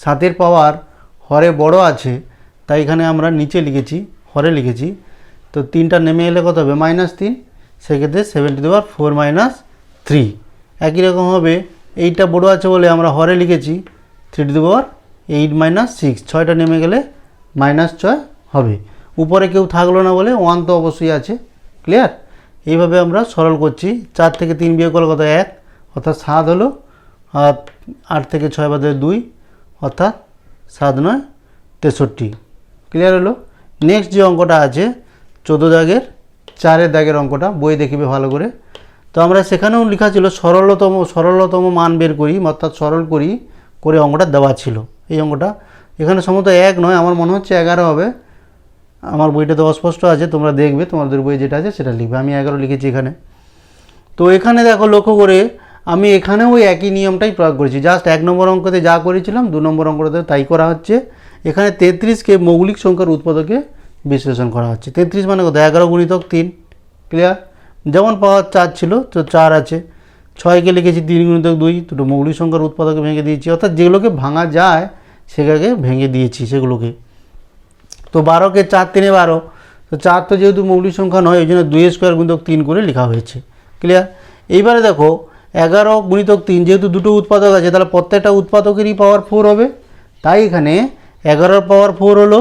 7-এর পাওয়ার হরে বড় আছে, তাই এখানে আমরা নিচে লিখেছি, হরে লিখেছি, তো 3টা নেমে এলে কত হবে -3, সেক্ষেত্রে 7 টু দি পাওয়ার 4 - 3। একই রকম হবে, এইটা বড় আছে বলে আমরা হরে লিখেছি 3 টু দি পাওয়ার 8 - 6, 6টা নেমে গেলে -6 হবে। উপরে কেউ থাকলো না বলে 1 তো অবশ্যই আছে। ক্লিয়ার? এইভাবে আমরা সরল করছি। 4 থেকে 3 বিয়োগ করলে কত 1, অর্থাৎ 7 হলো, আর 8 থেকে 6 বাদে 2, অর্থাৎ 7 9 63। ক্লিয়ার হলো। নেক্সট যে অঙ্কটা আছে 14 দাগের 4 দাগের অঙ্কটা বই দেখিবে ভালো করে। তো আমরা সেখানেও লেখা ছিল সরলতম মান বের করি, অর্থাৎ সরল করি করে অঙ্কটা দেওয়া ছিল। এই অঙ্কটা এখানে সম্ভবত 1 নয়, আমার মনে হচ্ছে 11 হবে। আমার বইটা তো অস্পষ্ট আছে, তোমরা দেখবে তোমাদের বই যেটা আছে সেটা লিখবে। আমি 11 লিখেছি এখানে। তো এখানে দেখো লক্ষ্য করে আমি এখানেও ওই একই নিয়মটাই প্রয়োগ করেছি। জাস্ট 1 নম্বর অঙ্কতে যা করেছিলাম 2 নম্বর অঙ্কতে তাই করা হচ্ছে। এখানে 33কে মৌলিক সংখ্যার উৎপাদকে বিশ্লেষণ করা হচ্ছে। 33 মানে কত? 11 গুণিতক 3। ক্লিয়ার? যেমন পাওয়ার 4 ছিল তো 4 আছে। 6কে লিখেছি 3 গুণিতক 2, দুটো মৌলিক সংখ্যার উৎপাদকে ভেঙে দিয়েছি, অর্থাৎ যেগুলোকে ভাঙা যায় সেটাকে ভেঙে দিয়েছি সেগুলোকে। তো 12কে 4 3 12, তো 4 তো যেহেতু মৌলিক সংখ্যা নয় ওই জন্য 2 স্কোয়ার গুণিতক 3 করে লেখা হয়েছে। ক্লিয়ার? এইবারে দেখো 11 গুণিতক 3, যেহেতু দুটো উৎপাদক আছে তাহলে প্রত্যেকটা উৎপাদকেরই পাওয়ার 4 হবে, তাই এখানে 11 পাওয়ার 4 হলো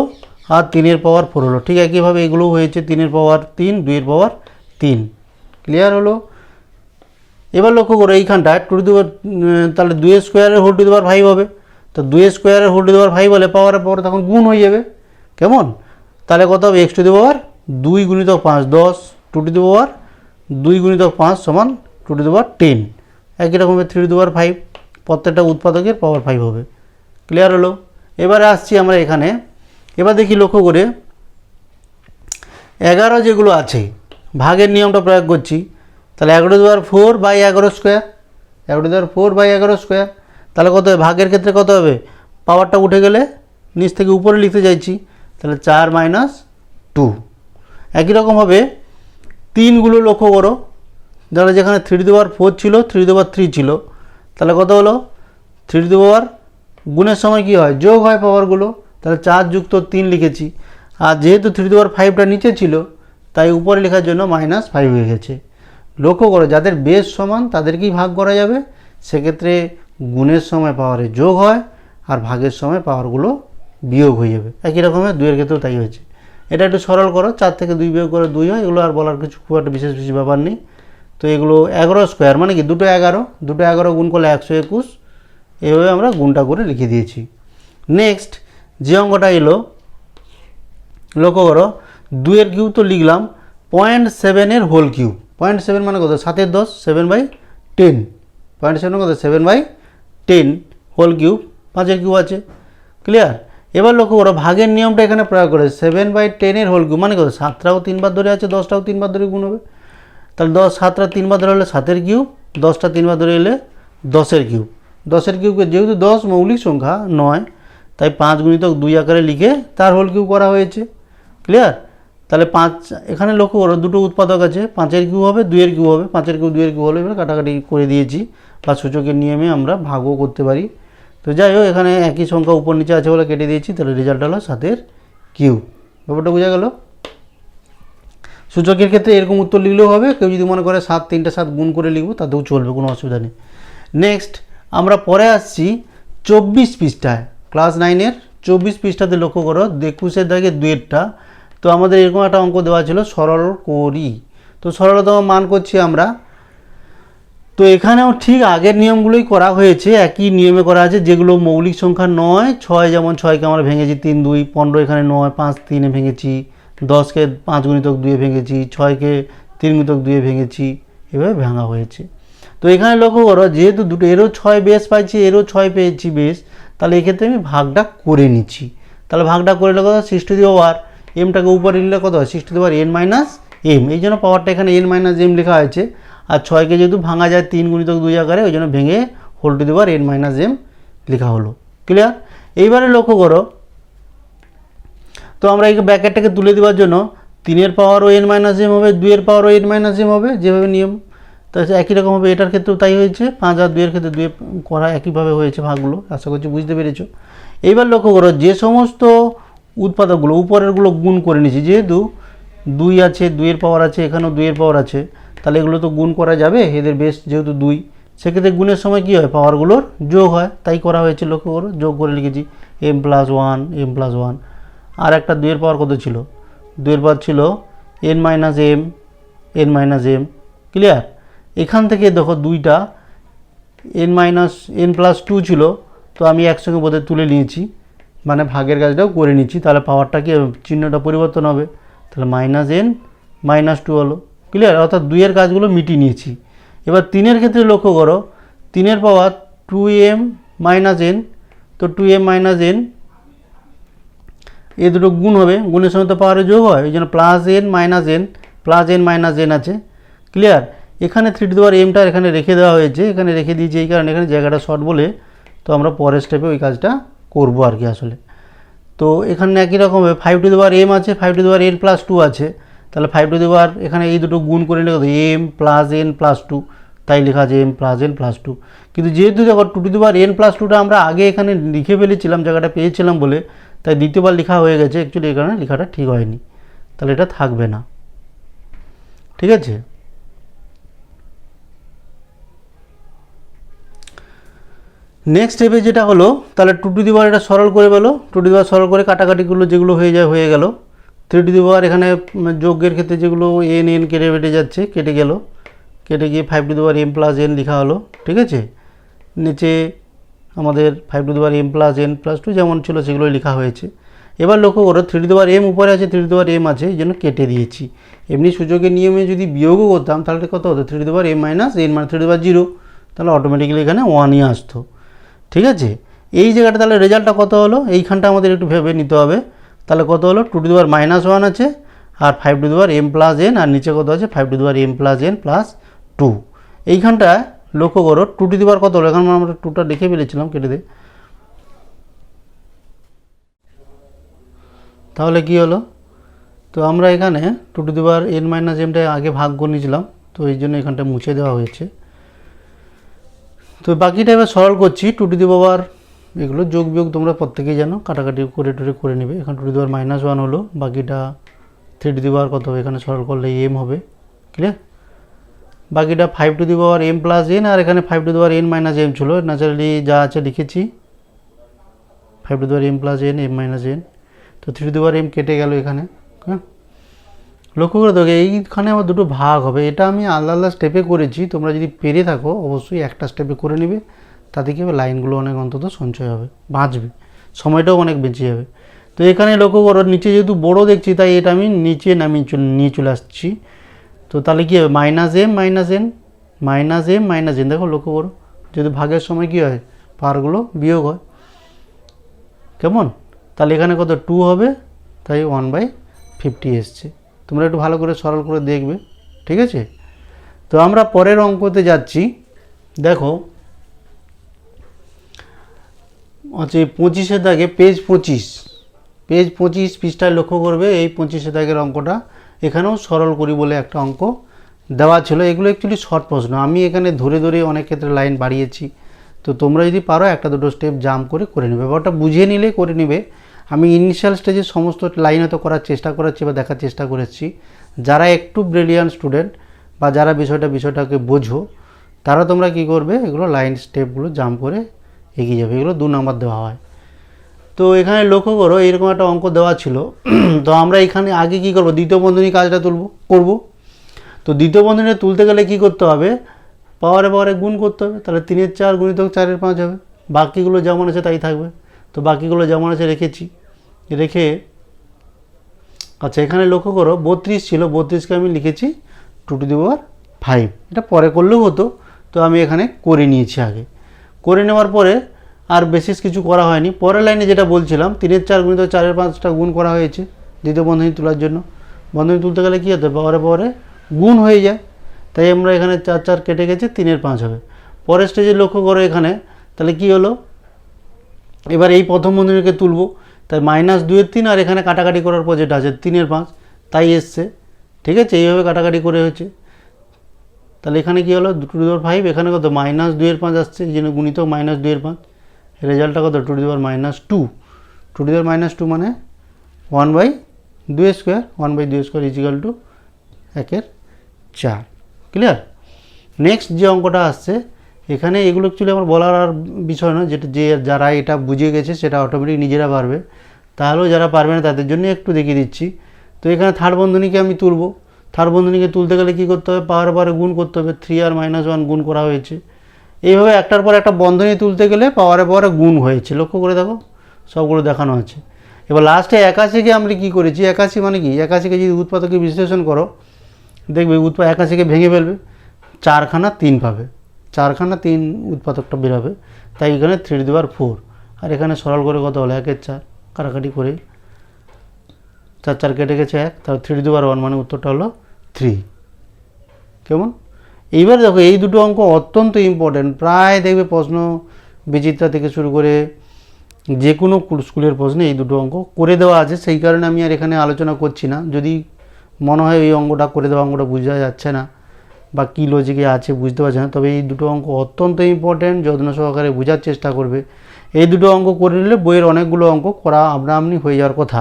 আর 3 পাওয়ার 4 হলো। ঠিক একইভাবে এগুলোও হয়েছে 3 পাওয়ার 3, 2 পাওয়ার 3। ক্লিয়ার হলো? এবার লক্ষ্য করো এইখানটা তাহলে 2 স্কোয়ারের হোল টু দি পাওয়ার 5 হবে। তো 2 স্কোয়ারের হোল টু দি পাওয়ার 5 হলে পাওয়ারের পর তখন গুণ হয়ে যাবে। কেমন? তাহলে কত হবে? x টু দি পাওয়ার 2 গুণিতক 5 10, 2 টু দি পাওয়ার 2 গুণিতক 5 সমান 2 টু দি পাওয়ার 10। একই রকমভাবে 3 টু দি পাওয়ার 5, প্রত্যেকটা উৎপাদকের পাওয়ার 5 হবে। ক্লিয়ার হলো? এবারে আসছি আমরা এখানে। এবার দেখি লক্ষ্য করে 11 যেগুলো আছে ভাগের নিয়মটা প্রয়োগ করছি। তাহলে 11 to the power 4 by 11 square, 11 to the power 4 by 11 square. তাহলে কত হবে? ভাগের ক্ষেত্রে কত হবে? পাওয়ারটা উঠে গেলে নিচ থেকে উপরে লিখতে চাইছি, তাহলে 4 মাইনাস 2। একই রকমভাবে 3গুলো লক্ষ্য করো, তাহলে যেখানে 3 টু দি পাওয়ার 4 ছিল 3 টু দি পাওয়ার 3 ছিল, তাহলে কত হলো? 3 টু দি পাওয়ার গুণের সময় কী হয়? যোগ হয় পাওয়ারগুলো, তাহলে 4 যুক্ত 3 লিখেছি। আর যেহেতু 3 টু দি পাওয়ার 5টা নিচে ছিল তাই উপরে লেখার জন্য -5 হয়ে গেছে। লক্ষ্য করো যাদের বেস সমান তাদেরকেই ভাগ করা যাবে, সেক্ষেত্রে গুণের সময় পাওয়ারে যোগ হয় আর ভাগের সময় পাওয়ারগুলো বিয়োগ হয়ে যাবে। একই রকমের 2-এর ক্ষেত্রেও তাই হয়েছে। এটা একটু সরল করো, 4 থেকে 2 বিয়োগ করে 2 হয়, এগুলো আর বলার কিছু খুব একটা বিশেষ ব্যাপার নেই। তো এগুলো 11 স্কোয়ার মানে কি? দুটো 11 গুণ করলে 121, এভাবে আমরা গুণটা করে লিখে দিয়েছি। নেক্সট যে অঙ্কটা এলো লক্ষ্য করো 2-এর কিউব তো লিখলাম, 0.7-এর হোল কিউব। 0.7 মানে কত? 7-এর 10, 7/10। 0.7 কত? 7/10 হোল কিউব, 5-এর কিউব আছে। ক্লিয়ার? এবার লক্ষ্য করো ভাগের নিয়মটা এখানে প্রয়োগ করে 7/10-এর হোল কিউব মানে কত? 7টাও 3 বার ধরে আছে, 10টাও 3 বার ধরে গুণ হবে। তাহলে 7টা 3 বার ধরে হলে 7-এর কিউব, 10টা 3 বার ধরে এলে 10-এর কিউব। 10-এর কিউবকে যেহেতু 10 মৌলিক সংখ্যা নয় তাই 5 গুণিতক 2 আকারে লিখে তার হোল কিউব করা হয়েছে। ক্লিয়ার? তাহলে 5 এখানে লক্ষ্য করো দুটো উৎপাদক আছে, 5-এর কিউব হবে 2-এর কিউব হবে, 5-এর কিউব 2-এর কিউব হলে এবার কাটাকাটি করে দিয়েছি, বা সূচকের নিয়মে আমরা ভাগও করতে পারি। তো যাই হোক এখানে একই সংখ্যা উপর নিচে আছে বলে কেটে দিয়েছি, তাহলে রেজাল্ট হলো 7-এর কিউব। ব্যাপারটা বোঝা গেল? সূচকের ক্ষেত্রে এরকম উত্তর লিখলেও হবে, কেউ যদি মনে করে 7 3টে 7 গুণ করে লিখবো তাতেও চলবে, কোনো অসুবিধা নেই। নেক্সট আমরা পরে আসছি 24 পৃষ্ঠায়, ক্লাস 9-এর 24 পৃষ্ঠাতে লক্ষ্য করো 21-এর দাগে 2-এরটা। তো আমাদের এরকম একটা অঙ্ক দেওয়া ছিল সরল করি, তো সরলতম মান করছি আমরা। তো এখানেও ঠিক আগের নিয়মগুলোই করা হয়েছে, একই নিয়মে করা আছে, যেগুলো মৌলিক সংখ্যা নয়। 6 যেমন 6কে আমরা ভেঙেছি 3 2, 15 এখানে 9, 5 3-এ ভেঙেছি, 10কে 5 গুণিতক 2-এ ভেঙেছি, 6কে 3 গুণিতক 2-এ ভেঙেছি, এভাবে ভাঙা হয়েছে। তো এখানে লক্ষ্য করো যেহেতু দুটো এরও 6 বেস পাইছি এরও 6 পেয়েছি বেস, তাহলে এক্ষেত্রে আমি ভাগটা করে নিচ্ছি। তাহলে ভাগটা করে নিলে কত? 6 টু দি পাওয়ার এমটাকে উপরে নিলে কত হয়? 6 টু দি পাওয়ার n-m, এই জন্য পাওয়ারটা এখানে n-m লেখা হয়েছে। আর 6কে যেহেতু ভাঙা যায় 3 গুণিতক 2 আকারে ওই জন্য ভেঙে whole to the power n-m লেখা হলো। ক্লিয়ার? এইবারে লক্ষ্য করো তো আমরা এই ব্র্যাকেটটাকে তুলে দেওয়ার জন্য 3-এর পাওয়ারও n-m হবে, 2-এর পাওয়ারও n-m হবে, যেভাবে নিয়ম। তো একই রকম হবে এটার ক্ষেত্রেও তাই হয়েছে, 5 আর 2-এর ক্ষেত্রে 2 করা একইভাবে হয়েছে ভাগগুলো, আশা করছি বুঝতে পেরেছো। এইবার লক্ষ্য করো যে সমস্ত উৎপাদকগুলো উপরেরগুলো গুণ করে নিয়েছি, যেহেতু 2 আছে 2-এর পাওয়ার আছে, এখানেও 2-এর পাওয়ার আছে, তাহলে এগুলো তো গুণ করা যাবে, এদের বেস যেহেতু 2, সেক্ষেত্রে গুণের সময় কী হয়? পাওয়ারগুলোর যোগ হয়, তাই করা হয়েছে। লক্ষ্য করো যোগ করে লিখেছি m+1 m+1। আর একটা 2-এর পাওয়ার কত ছিল? 2-এর পাওয়ার ছিল n-m। ক্লিয়ার? এখান থেকে দেখো 2টা n+2 ছিল, তো আমি একসঙ্গে বোধহয় তুলে নিয়েছি, মানে ভাগের কাজটাও করে নিচ্ছি, তাহলে পাওয়ারটা কি চিহ্নটা পরিবর্তন হবে, তাহলে -n-2 হলো। ক্লিয়ার? অর্থাৎ 2-এর কাজগুলো মিটিয়ে নিয়েছি। এবার 3-এর ক্ষেত্রে লক্ষ্য করো, 3-এর পাওয়ার 2m-n, তো 2m-n এই দুটো গুণ হবে, গুণের সময় তো পাওয়ারে যোগ হয়, ওই জন্য +n আছে। ক্লিয়ার? এখানে 3m এখানে রেখে দেওয়া হয়েছে, এখানে রেখে দিয়েছি এই কারণে, এখানে জায়গাটা শর্ট বলে, তো আমরা পরের স্টেপে ওই কাজটা করবো আর কি আসলে। তো এখানে একই রকম হবে, 5m আছে, 5n+2 আছে, তাহলে 5 এখানে এই দুটো গুণ করে লিখে m+n+2, তাই লেখা আছে m+n+2। কিন্তু যেহেতু দেখো 2n+2টা আমরা আগে এখানে লিখে ফেলেছিলাম, জায়গাটা পেয়েছিলাম বলে, তাই দ্বিতীয়বার লেখা হয়ে গেছে, অ্যাকচুয়ালি এই কারণে লেখাটা ঠিক হয়নি, তাহলে এটা থাকবে না। ঠিক আছে? নেক্সট স্টেপে যেটা হলো, তাহলে 2 এটা সরল করে ফেলো, 2 সরল করে কাটাকাটিগুলো যেগুলো হয়ে যায় হয়ে গেল। 3 এখানে যোগের ক্ষেত্রে যেগুলো n কেটে বেটে যাচ্ছে, কেটে গেল, কেটে গিয়ে 5m+n লেখা হলো। ঠিক আছে? নিচে আমাদের 5m+n+2 যেমন ছিল সেগুলোই লেখা হয়েছে। এবার লক্ষ্য করো 3m উপরে আছে, 3m আছে, এই জন্য কেটে দিয়েছি। এমনি সূচকের নিয়মে যদি বিয়োগও করতাম তাহলে কত হতো, 3m - n মানে 3 তাহলে অটোমেটিক্যালি এখানে 1ই আসতো। ঠিক আছে? এই জায়গাটা তাহলে রেজাল্টটা কত হলো, এইখানটা আমাদের একটু ভেবে নিতে হবে। তাহলে কত হলো, 2 আছে আর 5m+n, আর নিচে কত আছে 5m+n+2। এইখানটা লক্ষ্য করো 2 কত হলো, এখানে আমরা 2টা লিখে ফেলেছিলাম, কেটে দে। তাহলে কি হলো, তো আমরা এখানে 2n-m আগে ভাগ করে নিয়েছিলাম, তো এই জন্য এখানটা মুছে দেওয়া হয়েছে। তো বাকিটা এবার সরল করছি। 2 এগুলো যোগ বিয়োগ তোমরা প্রত্যেকেই জানো, কাটাকাটি করে করে নেবে। এখানে 2 - 1 হলো, বাকিটা 3 কত হবে, এখানে সরল করলে m হবে। ক্লিয়ার? বাকিটা 5m+n, আর এখানে 5m ছিল, ন্যাচারালি যা আছে লিখেছি 5m+n, m-n, তো 3m কেটে গেল এখানে। হ্যাঁ, লক্ষ্য করে দেখো এইখানে আমার দুটো ভাগ হবে, এটা আমি আলাদা আলাদা স্টেপে করেছি, তোমরা যদি পেরে থাকো অবশ্যই একটা স্টেপে করে নেবে, তাতে কি হবে লাইনগুলো অনেক অন্তত সঞ্চয় হবে, বাঁচবে, সময়টাও অনেক বেঁচে যাবে। তো এখানে লক্ষ্য করো নিচে যেহেতু বড় দেখছি, তাই এটা আমি নিচে নামিয়ে নিয়ে চলে আসছি। তো তাহলে কী হবে, -m দেখো লক্ষ্য করো, যদি ভাগের সময় কী হয় পাওয়ারগুলো বিয়োগ হয়, কেমন? তাহলে এখানে কত 2 হবে, তাই 1/50 এসছে। তোমরা একটু ভালো করে সরল করে দেখবে। ঠিক আছে? তো আমরা পরের অঙ্কতে যাচ্ছি। দেখো আচ্ছা, 25-এর দাগে পেজ 25 পৃষ্ঠায় লক্ষ্য করবে, এই 25-এর দাগের অঙ্কটা এখানেও সরল করি বলে একটা অঙ্ক দেওয়া ছিল। এগুলো অ্যাকচুয়ালি শর্ট প্রশ্ন, আমি এখানে ধরে ধরে অনেক ক্ষেত্রে লাইন বাড়িয়েছি। তো তোমরা যদি পারো একটা দুটো স্টেপ জাম্প করে নেবে, ব্যাপারটা বুঝে নিলে করে নেবে। আমি ইনিশিয়াল স্টেজে সমস্ত লাইন হয়তো করার চেষ্টা করেছি বা দেখার চেষ্টা করেছি। যারা একটু ব্রিলিয়ান্ট স্টুডেন্ট বা যারা বিষয়টাকে বোঝো, তারা তোমরা কি করবে, এগুলো লাইন স্টেপগুলো জাম্প করে এগিয়ে যাবে, এগুলো 2 নাম্বার দেওয়া হয়। তো এখানে লক্ষ্য করো এরকম একটা অঙ্ক দেওয়া ছিল। তো আমরা এখানে আগে কি করব, দ্বিতীয় বন্ধনী কাজটা করব। তো দ্বিতীয় বন্ধনী তুলতে গেলে কি করতে হবে, পাওয়ারে গুণ করতে হবে। তাহলে 3-এর 4 × 4-এর 5 হবে, বাকিগুলো যেমন আছে তাই থাকবে। তো বাকিগুলো যেমন আছে রেখেছি, রেখে আচ্ছা এখানে লক্ষ্য করো 32 ছিল, 32কে আমি লিখেছি 2^5। এটা পরে করলেও হতো, তো আমি এখানে করে নিয়েছি আগে। করে নেওয়ার পরে আর বিশেষ কিছু করা হয়নি। পরের লাইনে যেটা বলছিলাম 3-এর 4 × 4-এর 5টা গুণ করা হয়েছে দ্বিতীয় বন্ধনী তোলার জন্য। বন্ধনী তুলতে গেলে কী হতো, পাওয়ারে গুণ হয়ে যায়, তাই আমরা এখানে 4 কেটে গেছে, 3-এর 5 হবে। পরের স্টেজে লক্ষ্য করো এখানে, তাহলে কি হলো, এবার এই প্রথম বন্ধনীকে তুলব, তাই -2-এর 3, আর এখানে কাটাকাটি করার পর যেটা আছে 3-এর 5, তাই এসছে। ঠিক আছে? এইভাবে কাটাকাটি করে হয়েছে। তাহলে এখানে কি হলো 2^5, এখানে কত -2-এর 5 আসছে, এই জন্য গুণিত -2-এর 5, রেজাল্টটা কত 2^-2, 2^-2 মানে 1/2², 1/2² = 1/4। ক্লিয়ার? নেক্সট যে অঙ্কটা আসছে এখানে, এগুলো অ্যাকচুয়ালি আমার বলার আর বিষয় নয়, যেটা যারা এটা বুঝে গেছে সেটা অটোমেটিক নিজেরা পারবে, তাহলেও যারা পারবে না তাদের জন্য একটু দেখিয়ে দিচ্ছি। তো এখানে থার্ড বন্ধনীকে আমি তুলব। থার্ড বন্ধনীকে তুলতে গেলে কী করতে হবে, পাওয়ারে গুণ করতে হবে, 3 আর -1 গুণ করা হয়েছে। এইভাবে একটার পর একটা বন্ধনী তুলতে গেলে পাওয়ারে গুণ হয়েছে, লক্ষ্য করে দেখো। সবগুলো দেখানো আছে। এবার লাস্টে 81কে আমরা কী করেছি, 81 মানে কি, 81কে যদি উৎপাদকে বিশ্লেষণ করো দেখবে 81কে ভেঙে ফেলবে, 4খানা 3 পাবে, 4খানা 3 উৎপাদকটা বেরোবে। তাই এখানে 3^4, আর এখানে সরল করে কত হলো 1 এর 4, কাটাকাটি করে 4 4 কেটে গেছে 1, তাহলে 3^1 মানে উত্তরটা হলো 3। কেমন? এইবার দেখো এই দুটো অঙ্ক অত্যন্ত ইম্পর্ট্যান্ট, প্রায় দেখবে প্রশ্ন বিচিত্রা থেকে শুরু করে যে কোনো স্কুলের প্রশ্নে এই দুটো অঙ্ক করে দেওয়া আছে, সেই কারণে আমি আর এখানে আলোচনা করছি না। যদি মনে হয় এই অঙ্কটা করে দেওয়া, অঙ্কটা বোঝা যাচ্ছে না বা কী লজিকে আছে বুঝতে পারছে না, তবে এই দুটো অঙ্ক অত্যন্ত ইম্পর্ট্যান্ট, যত্ন সহকারে বোঝার চেষ্টা করবে। এই দুটো অঙ্ক করে নিলে বইয়ের অনেকগুলো অঙ্ক করা আপনা হয়ে যাওয়ার কথা।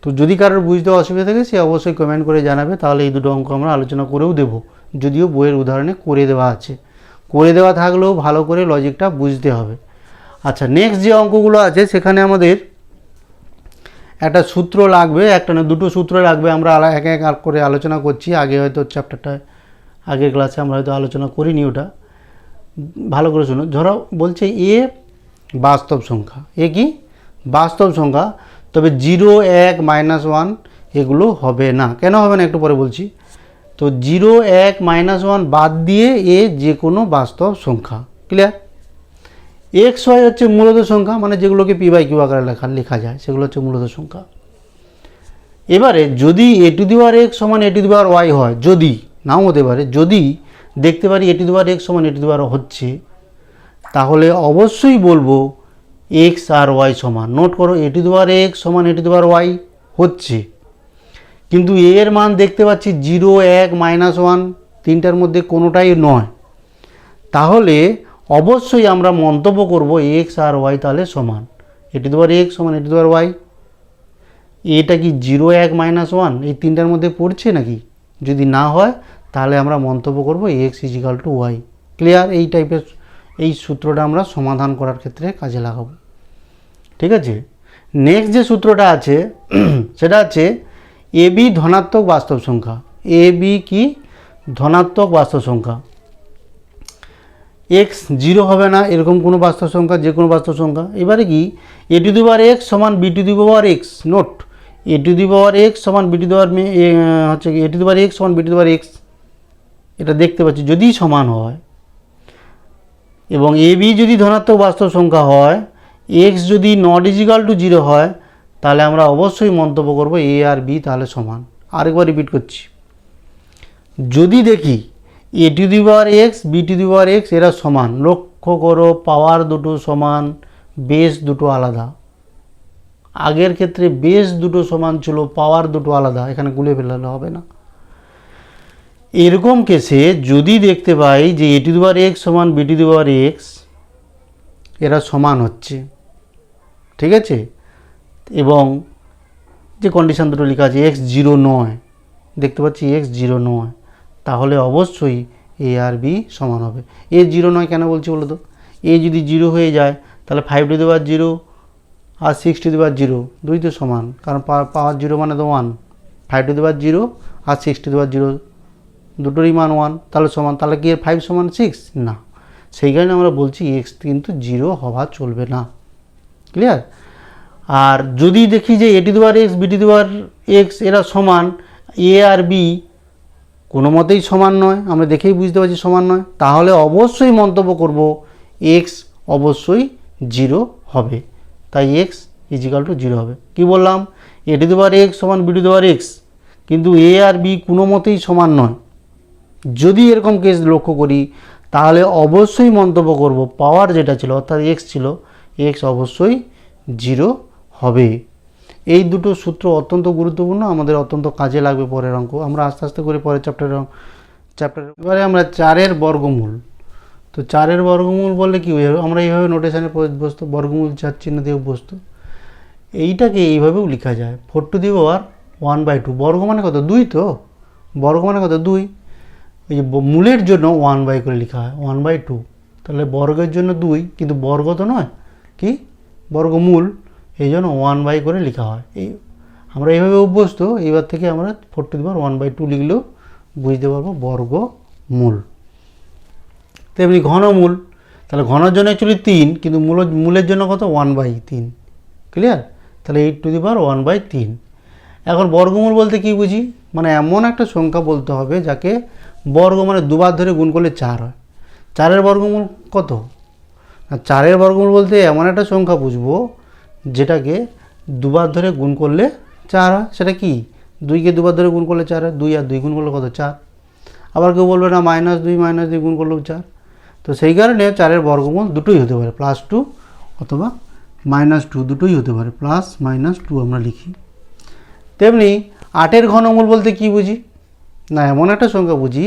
তো যদি কারোর বুঝতে অসুবিধা থাকে সে অবশ্যই কমেন্ট করে জানাবে, তাহলে এই দুটো অঙ্ক আমরা আলোচনা করেও দেবো, যদিও বইয়ের উদাহরণে করে দেওয়া আছে। করে দেওয়া থাকলেও ভালো করে লজিকটা বুঝতে হবে। আচ্ছা, নেক্সট যে অঙ্কগুলো আছে সেখানে আমাদের একটা সূত্র লাগবে, একটা না দুটো সূত্র লাগবে। আমরা এক এক করে আলোচনা করছি, আগে হয়তো চ্যাপ্টারটা আগের ক্লাসে আমরা হয়তো আলোচনা করিনি, ওটা ভালো করে শুনো। ধরো বলছে এ বাস্তব সংখ্যা, এ কি বাস্তব সংখ্যা, তবে 0 1 -1 এগুলো হবে না। কেন হবে না একটু পরে বলছি। তো 0 1 -1 বাদ দিয়ে এ যে কোনো বাস্তব সংখ্যা। ক্লিয়ার? এক্স ওয়াই হচ্ছে মূলত সংখ্যা, মানে যেগুলোকে p/q আকারে লেখা যায় সেগুলো হচ্ছে মূলত সংখ্যা। এবারে যদি a⁴x সমান a⁴y হয়, যদি নাও হতে পারে, যদি দেখতে পারি a⁴x সমান a⁴ হচ্ছে, তাহলে অবশ্যই বলবো x আর y সমান। নোট করো, a⁴x সমান a⁴y হচ্ছে, কিন্তু এর মান দেখতে পাচ্ছি 0 1 -1 তিনটার মধ্যে কোনোটাই নয়। তাহলে অবশ্যই আমরা মন্তব্য করব x আর y তাহলে সমান, a⁴x সমান a⁴y। এটা কি 0 1 -1 এই তিনটার মধ্যে পড়ছে নাকি? যদি না হয় তাহলে আমরা মন্তব্য করব x = y। ক্লিয়ার? এই টাইপের এই সূত্রটা আমরা সমাধান করার ক্ষেত্রে কাজে লাগাবো। ঠিক আছে? নেক্সট যে সূত্রটা আছে সেটা হচ্ছে ab ধনাত্মক বাস্তব সংখ্যা। ab কি ধনাত্মক বাস্তব সংখ্যা, x 0 হবে না এরকম কোনো বাস্তব সংখ্যা, যে কোনো বাস্তব সংখ্যা। এবারে কি a⁴x সমান b⁴x, নোট a⁴x সমান হচ্ছে কি a⁴x সমান b⁴x, এটা দেখতে পাচ্ছি যদি সমান হয়, এবং ab যদি ধনাত্মক বাস্তব সংখ্যা হয়, x যদি ≠ 0 হয়, তাহলে আমরা অবশ্যই মন্তব্য করব a আর b তাহলে সমান। আরেকবার রিপিট করছি, যদি দেখি a⁴x b⁴x এরা সমান, লক্ষ্য করো পাওয়ার দুটো সমান, বেস দুটো আলাদা। আগের ক্ষেত্রে বেস দুটো সমান ছিল, পাওয়ার দুটো আলাদা, এখানে গুলে ফেলালে হবে না। এরকম কেসে যদি দেখতে পাই যে a⁴x সমান b⁴x এরা সমান হচ্ছে, ঠিক আছে, এবং যে কন্ডিশন দুটো লেখা আছে x 0 নয়, দেখতে পাচ্ছি x 0 নয়, তাহলে অবশ্যই a আর b সমান হবে। a 0 নয় কেন বলছি বলো তো? a যদি 0 হয়ে যায় তাহলে 5^0 আর 6^0 দুই তো সমান, কারণ পাওয়ার 0 মানে তো 1, 5^0 আর 6^0 দুটোরই মান 1, তাহলে সমান। তাহলে কি এর 5 সমান 6? না, সেই কারণে আমরা বলছি x কিন্তু 0 হওয়া চলবে না। ক্লিয়ার? আর যদি দেখি যে a⁴x b⁴x এরা সমান, a আর b কোনো মতেই সমান নয়, আমরা দেখেই বুঝতে পারছি সমান নয়, তাহলে অবশ্যই মন্তব্য করব x অবশ্যই 0 হবে। তাই x = 0 হবে। কি বললাম? a⁴x সমান b⁴x, কিন্তু a আর b কোনো মতেই সমান নয়। যদি এরকম কেস লক্ষ্য করি তাহলে অবশ্যই মন্তব্য করব পাওয়ার যেটা ছিল অর্থাৎ x ছিল, x অবশ্যই 0 হবে। এই দুটো সূত্র অত্যন্ত গুরুত্বপূর্ণ, আমাদের অত্যন্ত কাজে লাগবে পরের অঙ্ক। আমরা আস্তে আস্তে করে পরের চ্যাপ্টার এবারে আমরা 4-এর বর্গমূল। তো 4-এর বর্গমূল বললে কি হবে? আমরা এইভাবে নোটেশনে অভ্যস্ত, বর্গমূল 4 চিহ্ন দিয়ে অভ্যস্ত। এইটাকে এইভাবেও লেখা যায় 4^1/2। বর্গ মানে কত? 2 তো। বর্গ মানে কত? 2। এই যে মূলের জন্য 1/, করে লেখা হয় 1/2। তাহলে বর্গের জন্য 2, কিন্তু বর্গ তো নয়, কি বর্গমূল, এই জন্য 1/, করে লেখা হয়। এই আমরা এইভাবে অভ্যস্ত। এইবার থেকে আমরা 4^1/2 লিখলেও বুঝতে পারবো বর্গমূল। তেমনি ঘনমূল। তাহলে ঘনের জন্য অ্যাকচুয়ালি 3, কিন্তু মূলের জন্য কত 1/3। ক্লিয়ার? তাহলে 8⁻1/3। এখন বর্গমূল বলতে কি বুঝি, মানে এমন একটা সংখ্যা বলতে হবে যাকে বর্গ মানে দুবার ধরে গুণ করলে 4 হয়। 4-এর বর্গমূল কত? না, 4-এর বর্গমূল বলতে এমন একটা সংখ্যা বুঝবো যেটাকে দুবার ধরে গুণ করলে 4 হয়। সেটা কি? 2কে দুবার ধরে গুণ করলে 4 হয়। 2 আর 2 গুণ করলে কত? 4। আবার কেউ বলবে না -2 গুণ করলেও 4। তো সেই কারণে 4-এর বর্গমূল দুটোই হতে পারে, +2 অথবা -2, দুটোই হতে পারে, +-2 আমরা লিখি। তেমনি 8-এর ঘনমূল বলতে কি বুঝি, না এমন একটা সংখ্যা বুঝি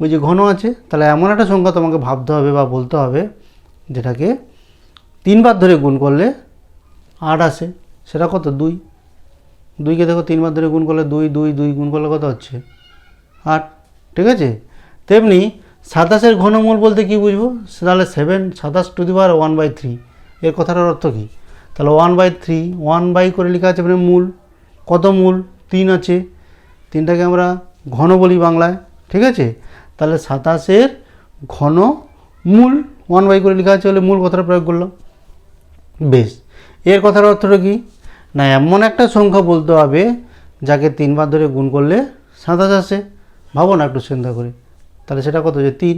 ওই যে ঘন আছে, তাহলে এমন একটা সংখ্যা তোমাকে ভাবতে হবে বা বলতে হবে যেটাকে 3 বার ধরে গুণ করলে 8 আসে। সেটা কত? 2। 2কে দেখো 3 বার ধরে গুণ করলে 2 গুণ করলে কত হচ্ছে? 8। ঠিক আছে? তেমনি 27-এর ঘনমূল বলতে কি বুঝবো, তাহলে 27⁻1/3। এর কথাটার অর্থ কি? তাহলে 1/3, 1 করে লেখা আছে, মানে মূল। কত মূল? 3 আছে। 3টাকে আমরা ঘন বলি বাংলায়। ঠিক আছে? তাহলে 27-এর ঘন মূল 1 করে লেখা আছে বলে মূল কথাটা প্রয়োগ করলাম। বেশ, এর কথার অর্থটা কি? না এমন একটা সংখ্যা বলতে হবে যাকে 3 বার ধরে গুণ করলে 27 আসে। ভাবো না একটু চিন্তা করে, তাহলে সেটা কত? যে 3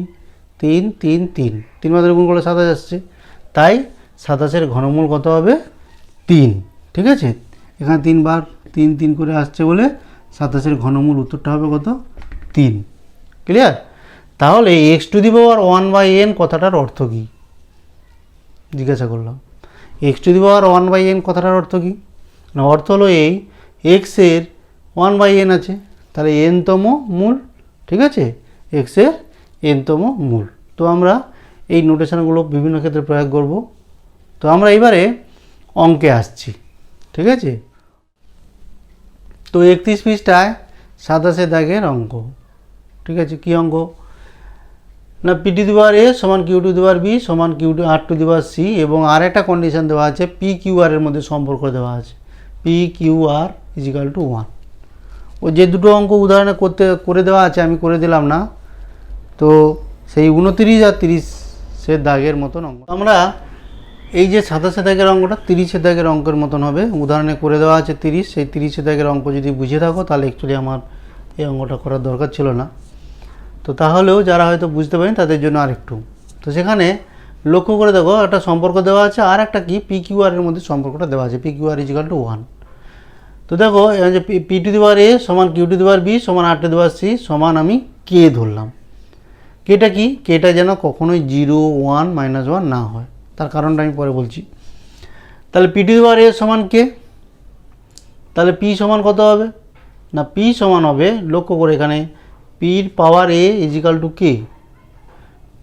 3 3 3 3 বার ধরে গুণ করলে 27 আসছে। তাই 27-এর ঘনমূল কত হবে? 3। ঠিক আছে? এখানে 3 বার 3 3 করে আসছে বলে 27-এর ঘনমূল উত্তরটা হবে কত? 3। ক্লিয়ার? তাহলে x⁻1/n কথাটার অর্থ কি জিজ্ঞাসা করলাম। x⁻1/n কথাটার অর্থ কি? না অর্থ হলো এই x-এর 1/n আছে, তাহলে n-তম মূল। ঠিক আছে? x-এর n-তম মূল। তো আমরা এই নোটেশনগুলো বিভিন্ন ক্ষেত্রে প্রয়োগ করব। তো আমরা এবারে অঙ্কে আসছি। ঠিক আছে? তো 31 পৃষ্ঠায় 27 দাগের অঙ্ক। ঠিক আছে? কি অঙ্ক? না p⁴ সমান q⁴b সমান r⁴c এবং আর একটা কন্ডিশন দেওয়া আছে, p-q-r এর মধ্যে সম্পর্ক দেওয়া আছে, p-q-r = 1। ও যে দুটো অঙ্ক উদাহরণে করে দেওয়া আছে, আমি করে দিলাম না। তো সেই 29 আর 30-এর দাগের মতন অঙ্ক। আমরা এই যে 27 দাগের অঙ্কটা 30 দাগের অঙ্কের মতন হবে। উদাহরণে করে দেওয়া আছে 30, সেই 30 দাগের অঙ্ক যদি বুঝে থাকো তাহলে অ্যাকচুয়ালি আমার এই অঙ্কটা করার দরকার ছিল না। তো তাহলেও যারা হয়তো বুঝতে পারেন তাদের জন্য আরেকটু। তো সেখানে লক্ষ্য করে দেখো একটা সম্পর্ক দেওয়া আছে, আর একটা কি p-q-r এর মধ্যে সম্পর্কটা দেওয়া আছে, p-q-r = 1। তো দেখো যে p⁴ সমান q⁴b সমান r⁴c সমান আমি k ধরলাম। কেটা কি? কেটা যেন কখনোই 0 1 -1 না হয়, তার কারণটা আমি পরে বলছি। তাহলে p⁴ সমান k, তাহলে p সমান কত হবে? না p সমান হবে, লক্ষ্য করে এখানে p-র পাওয়ার a = k।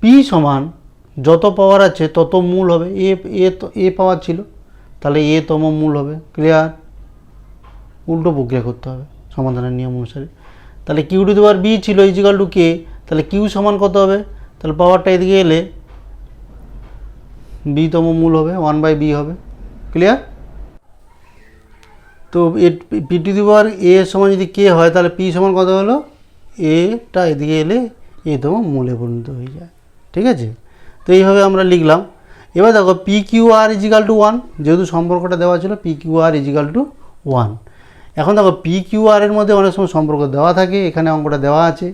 p সমান যত পাওয়ার আছে তত মূল হবে। a পাওয়ার ছিল, তাহলে a-তম মূল হবে। ক্লিয়ার? উল্টো প্রক্রিয়া করতে হবে সমাধানের নিয়ম অনুসারে। তাহলে q⁴b ছিল = k, তাহলে q সমান কত হবে? তাহলে পাওয়ারটা এদিকে এলে b-তম মূল হবে, 1/b হবে। ক্লিয়ার? তো p⁴ সমান যদি k হয় তাহলে p সমান কত হলো? a-টা এদিকে এলে a-তম মূলে পরিণত হয়ে যায়। ঠিক আছে? তো এইভাবে আমরা লিখলাম। এবার দেখো p-q-r = 1, যেহেতু সম্পর্কটা দেওয়া ছিল p-q-r = 1। এখন দেখো p-q-r এর মধ্যে অনেক সময় সম্পর্ক দেওয়া থাকে, এখানে অঙ্কটা দেওয়া আছে।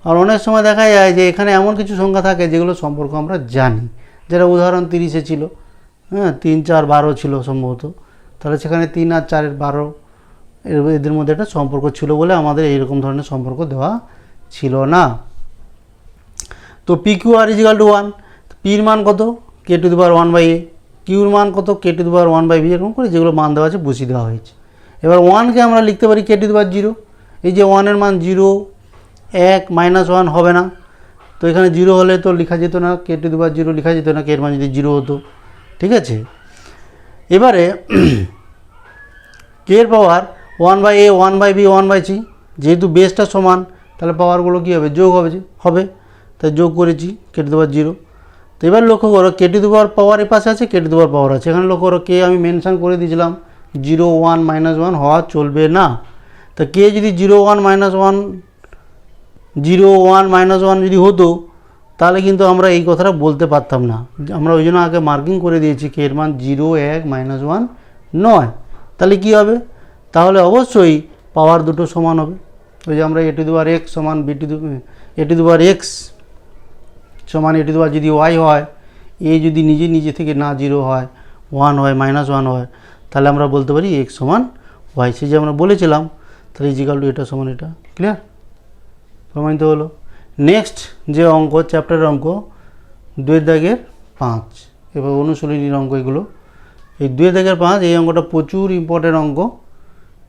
আর অনেক সময় দেখা যায় যে এখানে এমন কিছু সংখ্যা থাকে যেগুলো সম্পর্ক আমরা জানি, যেটা উদাহরণ 30-এ ছিল। হ্যাঁ, 3 4 12 ছিল সম্ভবত। তাহলে সেখানে 3 আর 4 12 এদের মধ্যে একটা সম্পর্ক ছিল বলে আমাদের এইরকম ধরনের সম্পর্ক দেওয়া ছিল না। তো p-q-r = 1। p-র মান কত? k⁴1/a। q-র মান কত? k⁴1/b। এরকম করে যেগুলো মান দেওয়া আছে বসিয়ে দেওয়া হয়েছে। এবার 1কে আমরা লিখতে পারি k⁴0। এই যে 1-এর মান 0 1 -1 হবে না, তো এখানে 0 হলে তো লেখা যেত না, k⁴0 লেখা যেত না, k-এর মান যদি 0 হতো। ঠিক আছে? এবারে k-এর পাওয়ার 1/a 1/b 1/c, যেহেতু বেসটা সমান তাহলে পাওয়ারগুলো কী হবে? যোগ হবে। তাই যোগ করেছি k⁴0। তো এবার লক্ষ্য করো k⁴ পাওয়ার এ পাশে আছে, k⁴ পাওয়ার আছে। এখানে লক্ষ্য করো k আমি মেনশান করে দিয়েছিলাম, 0 1 -1 হওয়া চলবে না। তো k যদি 0 1 -1 0 1 -1 যদি হতো তাহলে কিন্তু আমরা এই কথাটা বলতে পারতাম না। আমরা ওই জন্য আগে মার্কিং করে দিয়েছি কি এর মান 0, 1, -1 নয়। তাহলে কি হবে? তাহলে অবশ্যই পাওয়ার দুটো সমান হবে। ওই যে আমরা a two the power x সমান a two the power x সমান a টু দি পাওয়ার যদি y হয়, a যদি নিজে থেকে না 0 হয়, 1 হয়, -1 হয়, তাহলে আমরা বলতে পারি x সমান y। সে যে আমরা বলেছিলাম, তাহলে ইজিক্যাল টু এটা সমান এটা। ক্লিয়ার? প্রমাণিত হলো। নেক্সট যে অঙ্ক, চ্যাপ্টারের অঙ্ক 2-5, এবার অনুশীলনীর অঙ্ক এগুলো। এই 2-5 এই অঙ্কটা প্রচুর ইম্পর্টেন্ট অঙ্ক,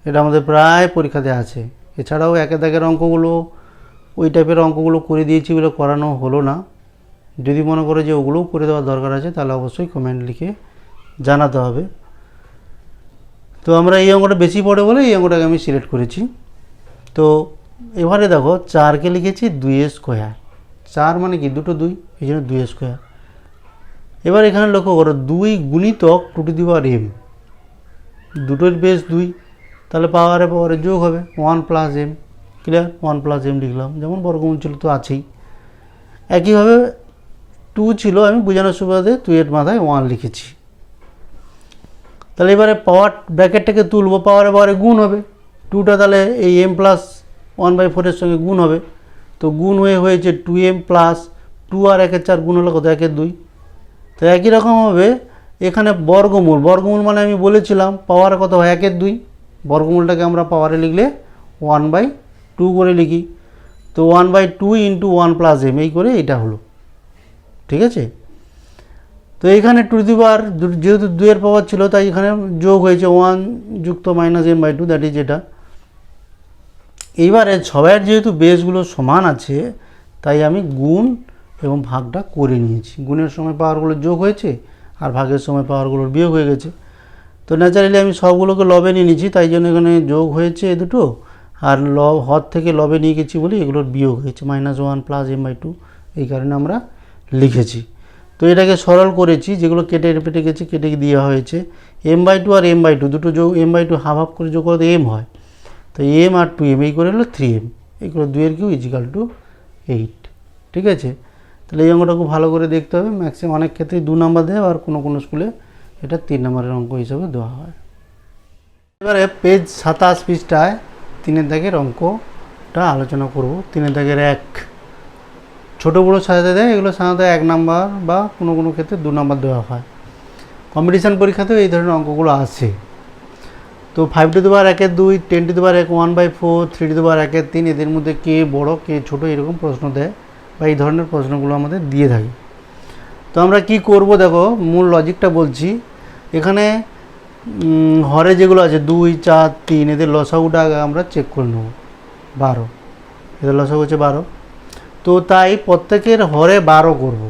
এটা আমাদের প্রায় পরীক্ষাতে আছে। এছাড়াও 1-দাগের অঙ্কগুলো, ওই টাইপের অঙ্কগুলো করে দিয়েছি, ওগুলো করানো হলো না। যদি মনে করে যে ওগুলোও করে দেওয়ার দরকার আছে, তাহলে অবশ্যই কমেন্ট লিখে জানাতে হবে। তো আমরা এই অঙ্কটা বেশি পড়ে বলে এই অঙ্কটাকে আমি সিলেক্ট করেছি। তো এবারে দেখো 4কে লিখেছি 2a স্কোয়ার। 4 মানে কি দুটো 2, এই জন্য 2a স্কোয়ার। এবার এখানে লক্ষ্য করো 2 গুণিতক two to the power m, দুটোর বেস 2, তাহলে পাওয়ারে যোগ হবে 1 + m। ক্লিয়ার? 1 + m লিখলাম, যেমন বর্গমূল ছিল তো আছেই। একইভাবে 2 ছিল, আমি বোঝানোর সুবাদে 2 এর মাথায় 1 লিখেছি। তাহলে এবারে পাওয়ার ব্র্যাকেটটাকে তুলবো, পাওয়ারে গুণ হবে 2টা, তাহলে এই m + 1/4 এর সঙ্গে গুণ হবে। তো গুণ হয়েছে 2m + 2 আর 1 এর 4 গুণ হলো কত? 1 এর 2। তো একই রকম হবে এখানে বর্গমূল। বর্গমূল মানে আমি বলেছিলাম পাওয়ার কত হয়? 1 এর 2। বর্গমূলটাকে আমরা পাওয়ারে লিখলে 1/2 করে লিখি। তো 1/2 × 1 + m, এই করে এটা হলো। ঠিক আছে? তো এখানে টু দি পাওয়ার, যেহেতু 2 এর পাওয়ার ছিল, তাই এখানে যোগ হয়েছে 1 যুক্ত -m/2, দ্যাট ইজ এটা। এইবারে সবাইয়ের যেহেতু বেসগুলো সমান আছে, তাই আমি গুণ এবং ভাগটা করে নিয়েছি। গুণের সময় পাওয়ারগুলো যোগ হয়েছে, আর ভাগের সময় পাওয়ারগুলোর বিয়োগ হয়ে গেছে। তো ন্যাচারালি আমি সবগুলোকে লবে নিয়ে নিয়েছি, তাই জন্য এখানে যোগ হয়েছে এ দুটো, আর হর থেকে লবে নিয়ে গেছি বলে এগুলোর বিয়োগ হয়েছে -1 + m/2, এই কারণে আমরা লিখেছি। তো এটাকে সরল করেছি, যেগুলো কেটে পেটে গেছে কেটে দেওয়া হয়েছে। m/2 আর m/2 দুটো যোগ, m/2 হাফ করে যোগ করতে m হয়, তো m আর 2m, এই করে হলো 3m। এইগুলো 2 এর কিউ = 8। ঠিক আছে? তাহলে এই অঙ্কটা খুব ভালো করে দেখতে হবে। ম্যাক্সিমাম অনেক ক্ষেত্রেই 2 নাম্বার দেয়, আর কোনো স্কুলে এটা 3 নম্বরের অঙ্ক হিসাবে দেওয়া হয়। এবারে পেজ 27 পৃষ্ঠায় 3-এর দাগের অঙ্কটা আলোচনা করব। 3-এর দাগের 1, ছোটো বড়ো সাজাতে দেয়, এগুলো সাধারণত 1 নাম্বার বা কোনো ক্ষেত্রে 2 নাম্বার দেওয়া হয়। কম্পিটিশান পরীক্ষাতেও এই ধরনের অঙ্কগুলো আসে। তো 5 টু দি পাওয়ার 1 এর 2, 10 two the power 1 1/4, 3 two the power 1 এর 3, এদের মধ্যে কে বড় কে ছোট, এরকম প্রশ্ন দেয়, বা এই ধরনের প্রশ্নগুলো আমাদের দিয়ে থাকে। তো আমরা কি করব দেখো, মূল লজিকটা বলছি। এখানে হরে যেগুলো আছে 2, 4, 3, এদের লসাগুটা আগে আমরা চেক করে নেব। 12, এদের লসাগু হচ্ছে 12। তো তাই প্রত্যেকের হরে 12 করব।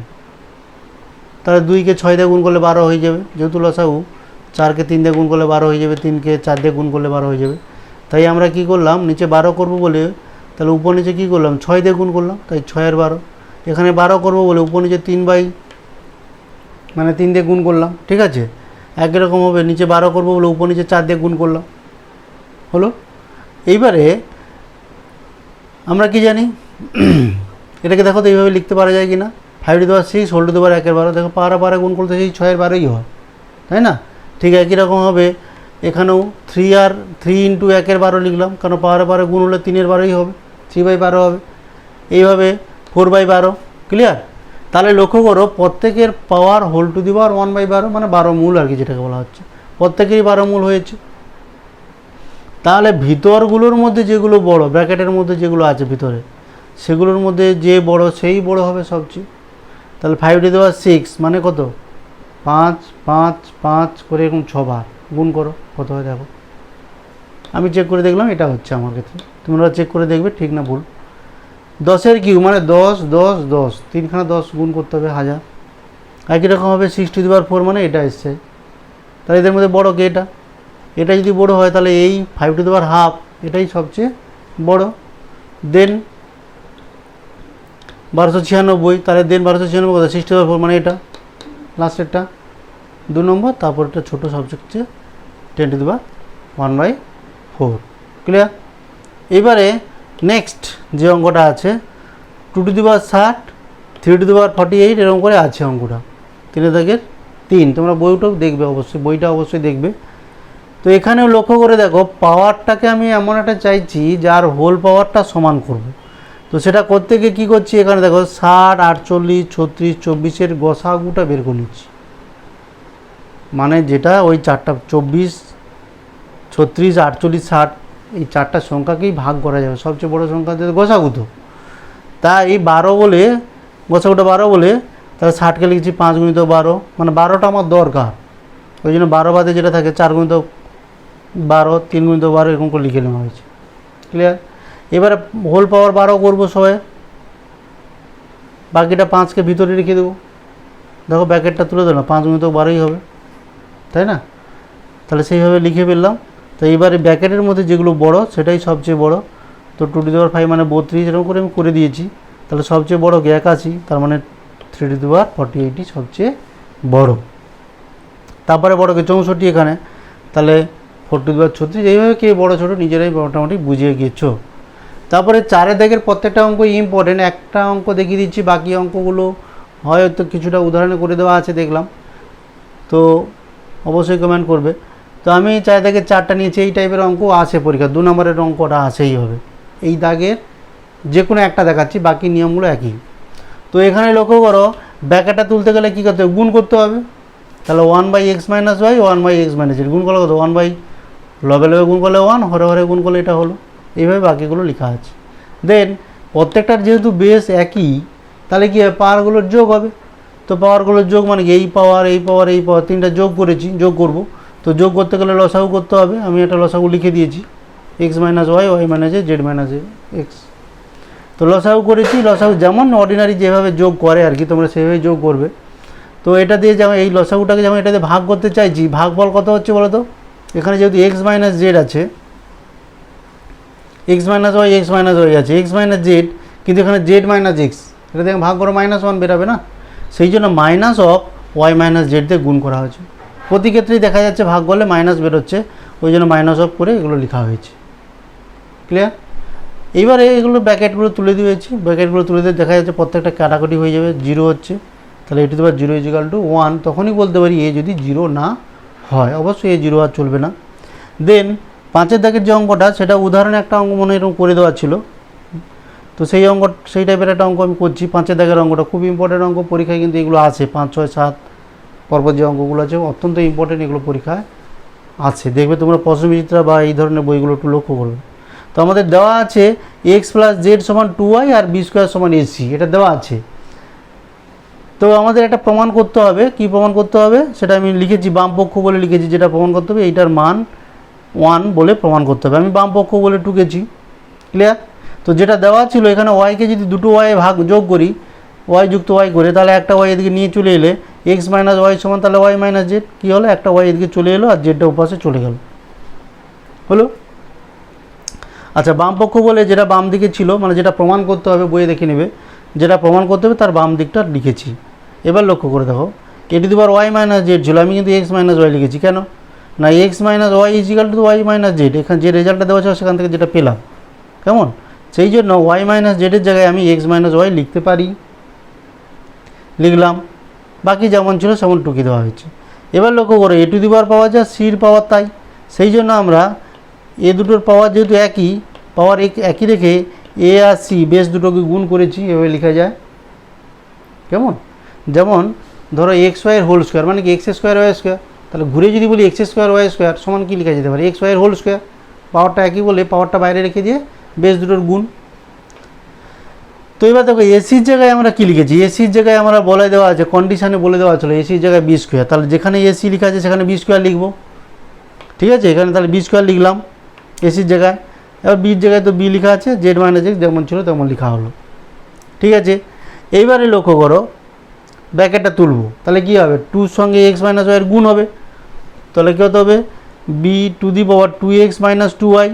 তাহলে 2কে 6 দিয়ে গুণ করলে 12 হয়ে যাবে, যেহেতু লসাগু। 4কে 3 দিয়ে গুণ করলে 12 হয়ে যাবে, 3কে 4 দিয়ে গুণ করলে 12 হয়ে যাবে। তাই আমরা কি করলাম, নিচে 12 করব বলে, তাহলে উপর নিচে কী করলাম, 6 দিয়ে গুণ করলাম, তাই 6 আর 12। এখানে 12 করব বলে উপর নিচে 3 দিয়ে গুণ করলাম। ঠিক আছে? একই রকম হবে, নিচে 12 করব বলে উপর নিচে 4 দিয়ে গুণ করলাম, হলো। এইবারে আমরা কি জানি, এটাকে দেখো তো এইভাবে লিখতে পারা যায় কি না। 5 to the power 6 whole to the power 1 এর 12, দেখো পাওয়ারে গুণ করতে সেই 6 এর 12ই হয়, তাই না? ঠিক একই রকম হবে এখানেও 3 × 1 এর 12 লিখলাম, কারণ পাওয়ারে গুণ হলে 3 এর 12ই হবে, 3/12 হবে। এইভাবে 4/12। ক্লিয়ার? তাহলে লক্ষ্য করো প্রত্যেকের পাওয়ার হোল টু দি পাওয়ার 1/12, মানে 12 মূল আর কি, যেটাকে বলা হচ্ছে। প্রত্যেকেরই 12 মূল হয়েছে। তাহলে ভিতরগুলোর মধ্যে যেগুলো বড়, ব্র্যাকেটের মধ্যে যেগুলো আছে ভিতরে, সেগুলোর মধ্যে যে বড় সেই বড় হবে সবচেয়ে। তাহলে 5 টু দি পাওয়ার 6 মানে কত? 5 5 5 করে এরকম 6 বার গুণ করো, কত হয় দেখো। আমি চেক করে দেখলাম, এটা হচ্ছে আমার ক্ষেত্রে, তোমরা চেক করে দেখবে ঠিক না ভুল। 10-এর কিউ মানে 10 10 10, 3খানা 10 গুণ করতে হবে 1000। একই রকম হবে 6 টু দি পাওয়ার 4 মানে এটা এসছে। তাহলে এদের মধ্যে বড় কে? এটা যদি বড় হয় তাহলে এই 5 টু দি পাওয়ার হাফ এটাই সবচেয়ে বড়। দেন 1296, তাহলে দেন 1296 কত? 6 টু দি পাওয়ার 4 মানে এটা লাস্টেরটা 2 নম্বর, তারপর এটা ছোটো সবচেয়ে 10 টু দি পাওয়ার 1/4। ক্লিয়ার? এবারে নেক্সট যে অঙ্কটা আছে 2 টু দি পাওয়ার 60, 3^48 এরকম করে আছে অঙ্কটা, 3 তোমরা বইটাও দেখবে, অবশ্যই বইটা অবশ্যই দেখবে। তো এখানেও লক্ষ্য করে দেখো, পাওয়ারটাকে আমি এমন একটা চাইছি যার হোল পাওয়ারটা সমান করব। তো সেটা করতে গিয়ে কী করছি, এখানে দেখো 60, 48, 36, 24 গসাগুটা বের করে নিচ্ছি। মানে যেটা ওই চারটা 24, 36, 48, 60 এই চারটা সংখ্যাকেই ভাগ করা যাবে, সবচেয়ে বড় সংখ্যা দিয়ে গসাগু। তো তাই 12 বলে, গসাগুটা 12 বলে, তাহলে 60কে লিখছি 5 × 12, মানে 12টা আমার দরকার। ওই জন্য 12 বাদে যেটা থাকে 4 × 12, 3 × 12 এরকম করে লিখে নেওয়া হয়েছে। ক্লিয়ার? এবারে হোল পাওয়ার 12 করবো সবাই, বাকিটা 5কে ভিতরে রেখে দেবো। দেখো ব্যাকেটটা তুলে দেবো না, 5 × 12ই হবে, তাই না? তাহলে সেইভাবে লিখে ফেললাম। তো এইবারে ব্যাকেটের মধ্যে যেগুলো বড় সেটাই সবচেয়ে বড়। তো 2^5 মানে 32 এরকম করে আমি করে দিয়েছি। তাহলে সবচেয়ে বড় 81, তার মানে 3^48 সবচেয়ে বড়। তারপরে বড়কে 64 এখানে, তাহলে 4^36। এইভাবে কে বড় ছোটো নিজেরাই মোটামুটি বুঝিয়ে গিয়েছো। তারপরে 4 দাগের প্রত্যেকটা অঙ্ক ইম্পর্টেন্ট। একটা অঙ্ক দেখিয়ে দিচ্ছি, বাকি অঙ্কগুলো হয়তো কিছুটা উদাহরণে করে দেওয়া আছে দেখলাম, তো অবশ্যই কমেন্ট করবে। তো আমি 4 দাগের 4টা নিয়েছি, এই টাইপের অঙ্ক আসে পরীক্ষা, 2 নম্বরের অঙ্কটা আসেই হবে। এই দাগের যে কোনো একটা দেখাচ্ছি, বাকি নিয়মগুলো একই। তো এখানে লক্ষ্য করো, ব্যাকেটটা তুলতে গেলে কী করতে হবে, গুণ করতে হবে। তাহলে 1/x - y, 1/x - z, গুণ করলে কত, 1 লবে লবে গুণ করলে 1, হরে হরে গুণ করলে এটা হলো। এইভাবে বাকিগুলো লেখা আছে। দেন প্রত্যেকটার যেহেতু বেস একই, তাহলে কী হবে, পাওয়ারগুলোর যোগ হবে। তো পাওয়ারগুলোর যোগ মানে কি, এই পাওয়ার, এই পাওয়ার, এই পাওয়ার, তিনটা যোগ করেছি, যোগ করব। তো যোগ করতে গেলে লসাগু করতে হবে। আমি একটা লসাগু লিখে দিয়েছি, x - y, y - z, z - x। তো লসাগু করেছি, লসাগু যেমন অর্ডিনারি যেভাবে যোগ করে আর কি, তোমরা সেভাবে যোগ করবে। তো এটা দিয়ে যেমন এই লসাগুটাকে যেমন এটা দিয়ে ভাগ করতে চাইছি, ভাগফল কত হচ্ছে বলো তো। এখানে যেহেতু x - z আছে, x - y, x - y আছে, x - z, কিন্তু এখানে z - x, এটা দিয়ে ভাগ করো -1 বেরাবে না, সেই জন্য -y - z দিয়ে গুণ করা হয়েছে। প্রতি ক্ষেত্রেই দেখা যাচ্ছে ভাগ করলে মাইনাস বেরোচ্ছে, ওই জন্য -of করে এগুলো লেখা হয়েছে। ক্লিয়ার? এইবারে এগুলো ব্র্যাকেটগুলো তুলে দিয়েছি, ব্র্যাকেটগুলো তুলে দিয়ে দেখা যাচ্ছে প্রত্যেকটা কাটাকুটি হয়ে যাবে, 0 হচ্ছে। তাহলে a⁴ 0 = 1, তখনই বলতে পারি a যদি 0 না হয়। অবশ্যই a 0 আর চলবে না। দেন 5 দাগের যে অঙ্কটা, সেটা উদাহরণে একটা অঙ্ক মনে এরকম করে দেওয়া ছিল। তো সেই টাইপের একটা অঙ্ক আমি করছি। 5 দাগের অঙ্কটা খুব ইম্পর্টেন্ট অঙ্ক, পরীক্ষায় কিন্তু এগুলো আছে। 5, 6, 7 পর্বত যে অঙ্কগুলো আছে অত্যন্ত ইম্পর্টেন্ট, এগুলো পরীক্ষায় আছে। দেখবে তোমরা প্রশ্নবিচিত্রা বা এই ধরনের বইগুলো একটু লক্ষ্য করবে। তো আমাদের দেওয়া আছে x + z = 2y আর b² = ac, এটা দেওয়া আছে। তো আমাদের একটা প্রমাণ করতে হবে। কি প্রমাণ করতে হবে সেটা আমি লিখেছি, বামপক্ষ বলে লিখেছি। যেটা প্রমাণ করতে হবে, এইটার মান 1 বলে প্রমাণ করতে হবে। আমি বামপক্ষ বলে টুকেছি। ক্লিয়ার? তো যেটা দেওয়া ছিল, এখানে ওয়াইকে যদি দুটো ওয়াই ভাগ যোগ করি, ওয়াই যুক্ত ওয়াই করে, তাহলে একটা ওয়াই এদিকে নিয়ে চলে এলে x - y সমান, তাহলে y - z কী হলো, একটা ওয়াই এদিকে চলে এলো আর জেডটা উপাসে চলে গেল, হলো। আচ্ছা, বামপক্ষ বলে যেটা বাম দিকে ছিল, মানে যেটা প্রমাণ করতে হবে, বইয়ে দেখে নেবে, যেটা প্রমাণ করতে হবে তার বাম দিকটা লিখেছি। এবার লক্ষ্য করে দেখো, a⁴ y - z ছিল, আমি কিন্তু x - y লিখেছি। কেন না, x - y = y - z, এখানে যে রেজাল্টটা দেওয়া ছিল সেখান থেকে যেটা পেলাম, কেমন, সেই জন্য y - z এর জায়গায় আমি x - y লিখতে পারি, লিখলাম। বাকি যেমন ছিল সেমন টুকি দেওয়া হয়েছে। এবার লক্ষ্য করে, a⁴ পাওয়া যায়, c পাওয়ার তাই, সেই জন্য আমরা এ দুটোর পাওয়ার যেহেতু একই, পাওয়ার একই রেখে a আর c বেশ দুটোকে গুণ করেছি, এভাবে লেখা যায়। কেমন, যেমন ধরো xy এর হোল স্কোয়ার মানে কি x² y², তাহলে ঘুরে যদি বলি x² y² সমান কি লেখা যেতে পারে, xy এর হোল স্কোয়ার। পাওয়ারটা একই বলে পাওয়ারটা বাইরে রেখে দিয়ে বেশ দুটোর গুণ। তো এবার দেখো, এসির জায়গায় আমরা কী লিখেছি, এসির জায়গায় আমরা বলে দেওয়া আছে, কন্ডিশানে বলে দেওয়া ছিল এসির জায়গায় b², তাহলে যেখানে এসি লেখা আছে সেখানে b² লিখবো। ঠিক আছে, এখানে তাহলে b² লিখলাম এসির জায়গায়। এবার বির জায়গায় তো বি লেখা আছে, z - x যেমন ছিল তেমন লেখা হলো। ঠিক আছে, এইবারে লক্ষ্য করো, ব্র্যাকেটটা তুলব, তাহলে কী হবে, 2 সঙ্গে x - y এর গুণ হবে। তাহলে কী হতে হবে, b⁴ 2x - 2y,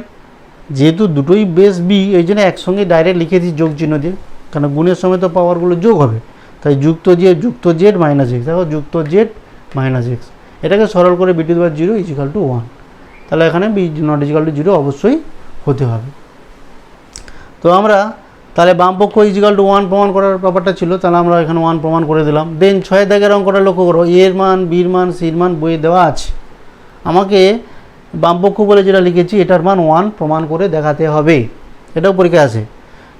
যেহেতু দুটোই বেস b, এই জন্য একসঙ্গে ডাইরেক্ট লিখে দিই যোগ চিহ্ন দিয়ে, কারণ গুণের সময় তো পাওয়ারগুলো যোগ হবে। তাই যুক্ত z - x, দেখো যুক্ত z - x, এটাকে সরল করে b⁴ 0 = 1, তাহলে এখানে b ≠ 0 অবশ্যই হতে হবে। তো আমরা তাহলে বাম পক্ষ ইজিক্যাল টু 1 প্রমাণ করার ব্যাপারটা ছিল, তাহলে আমরা এখানে 1 প্রমাণ করে দিলাম। দেন 6 দাগের অঙ্কটা লক্ষ্য করো, এর মান, বির মান, সির মান বইয়ে দেওয়া আছে। আমাকে বামপক্ষ বলে যেটা লিখেছি এটার মান 1 প্রমাণ করে দেখাতে হবে, এটাও পরীক্ষা আছে।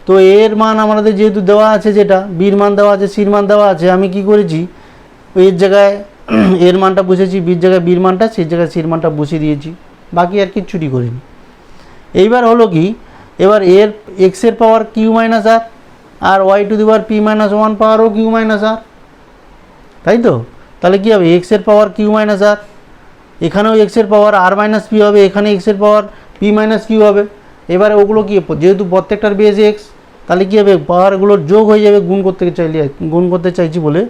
তো এর মান আমাদের যেহেতু দেওয়া আছে, যেটা বির মান দেওয়া আছে, সির মান দেওয়া আছে, আমি কি করেছি এর জায়গায় এর মানটা বসেছি, বির জায়গায় বির মানটা, সির জায়গায় সির মানটা বসিয়ে দিয়েছি, বাকি আর কিচ্ছুটি করিনি। এইবার হলো কি, এবার এর এক্সের power q minus r y to the power p minus 1 পাওয়ারও কিউ মাইনাস আর, তাই তো? তাহলে কী হবে, এক্সের পাওয়ার কিউ মাইনাস আর, এখানেও এক্সের পাওয়ার আর মাইনাস পি হবে, এখানে এক্সের পাওয়ার পি মাইনাস কিউ হবে। এবারে ওগুলো কি, যেহেতু প্রত্যেকটার বেস এক্স, তাহলে কী হবে, পাওয়ারগুলোর যোগ হয়ে যাবে গুণ করতে চাইছি বলে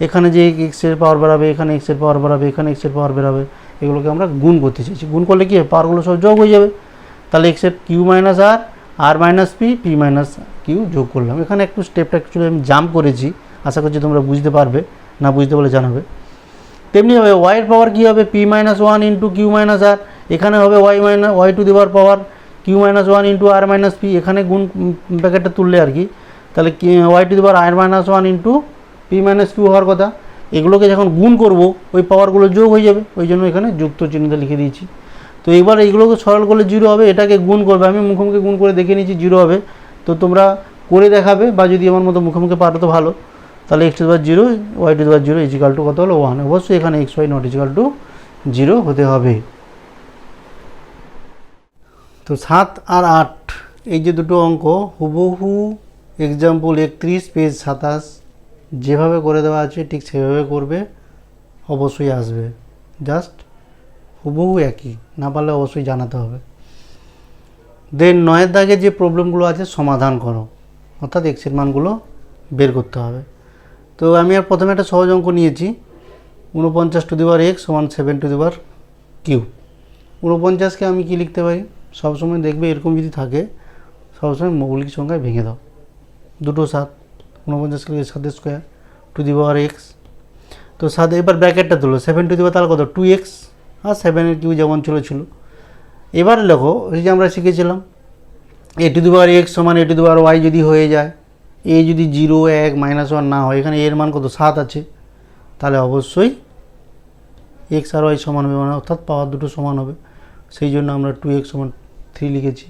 এখানে যে এক্সের পাওয়ার বেরাবে, এখানে এক্সের পাওয়ার বেরাবে, এখানে এক্সের পাওয়ার বেরাবে, এগুলোকে আমরা গুণ করতে চাইছি। গুণ করলে কী হবে, পাওয়ারগুলো সব যোগ হয়ে যাবে। তাহলে এক্সের q minus r minus p, p minus q যোগ করলাম। এখানে একটু স্টেপটা অ্যাকচুয়ালি আমি জাম্প করেছি, আশা করছি তোমরা বুঝতে পারবে, না বুঝতে পারলে জানাবে। তেমনি হবে ওয়াইয়ের পাওয়ার কী হবে, p minus 1 into q minus r, এখানে হবে y to the power q minus 1 into r minus p, এখানে গুণ প্যাকেটটা তুললে আর কি, তাহলে y to the power r minus 1 into p minus q হওয়ার কথা। এগুলোকে যখন গুণ করব ওই পাওয়ারগুলো যোগ হয়ে যাবে, ওই জন্য এখানে যুক্ত চিহ্নটা লিখে দিয়েছি। তো এবার এইগুলোকে সরল করলে 0 হবে, এটাকে গুণ করবে, আমি মুখোমুখি গুণ করে দেখে নিয়েছি 0 হবে। তো তোমরা করে দেখাবে, বা যদি আমার মতো মুখোমুখি পারো তো ভালো। তাহলে x to the power 0 y to the power 0 is equal to কত হলো 1, অবশ্যই এখানে x y not is equal to 0 হতে হবে। তো 7 আর 8 এই যে দুটো অঙ্ক হুবহু এক্সাম্পল 31 পেজ 27 যেভাবে করে দেওয়া আছে ঠিক সেভাবে করবে, অবশ্যই আসবে। জাস্ট হুবহু একই, না পারলে অবশ্যই জানাতে হবে। দেন 9 দাগে যে প্রবলেমগুলো আছে সমাধান করো, অর্থাৎ এক্সের মানগুলো বের করতে হবে। তো আমি আর প্রথমে একটা সহজ অঙ্ক নিয়েছি, 49 টু দি পাওয়ার এক্স সমান 7 টু দি পাওয়ার কিউ। 49কে আমি কি লিখতে পারি, সবসময় দেখবে এরকম যদি থাকে সবসময় মৌলিক সংখ্যায় ভেঙে দাও, দুটো 7, 49কে 7 square two the power x. তো 7 এবার ব্র্যাকেটটা তুলো, 7 টু দি পাওয়ার তাহলে কত 2x, আর 7-এর কিউ যেমন ছিল। এবার লেখো এই যে আমরা শিখেছিলাম এ টু দি পাওয়ার এক্স সমান এ টু দি পাওয়ার ওয়াই যদি হয়ে যায়, এ যদি 0, 1, -1 না হয়, এখানে এর মান কত 7 আছে, তাহলে অবশ্যই এক্স আর ওয়াই সমান হবে, মানে অর্থাৎ পাওয়ার দুটো সমান হবে। সেই জন্য আমরা 2x সমান 3 লিখেছি।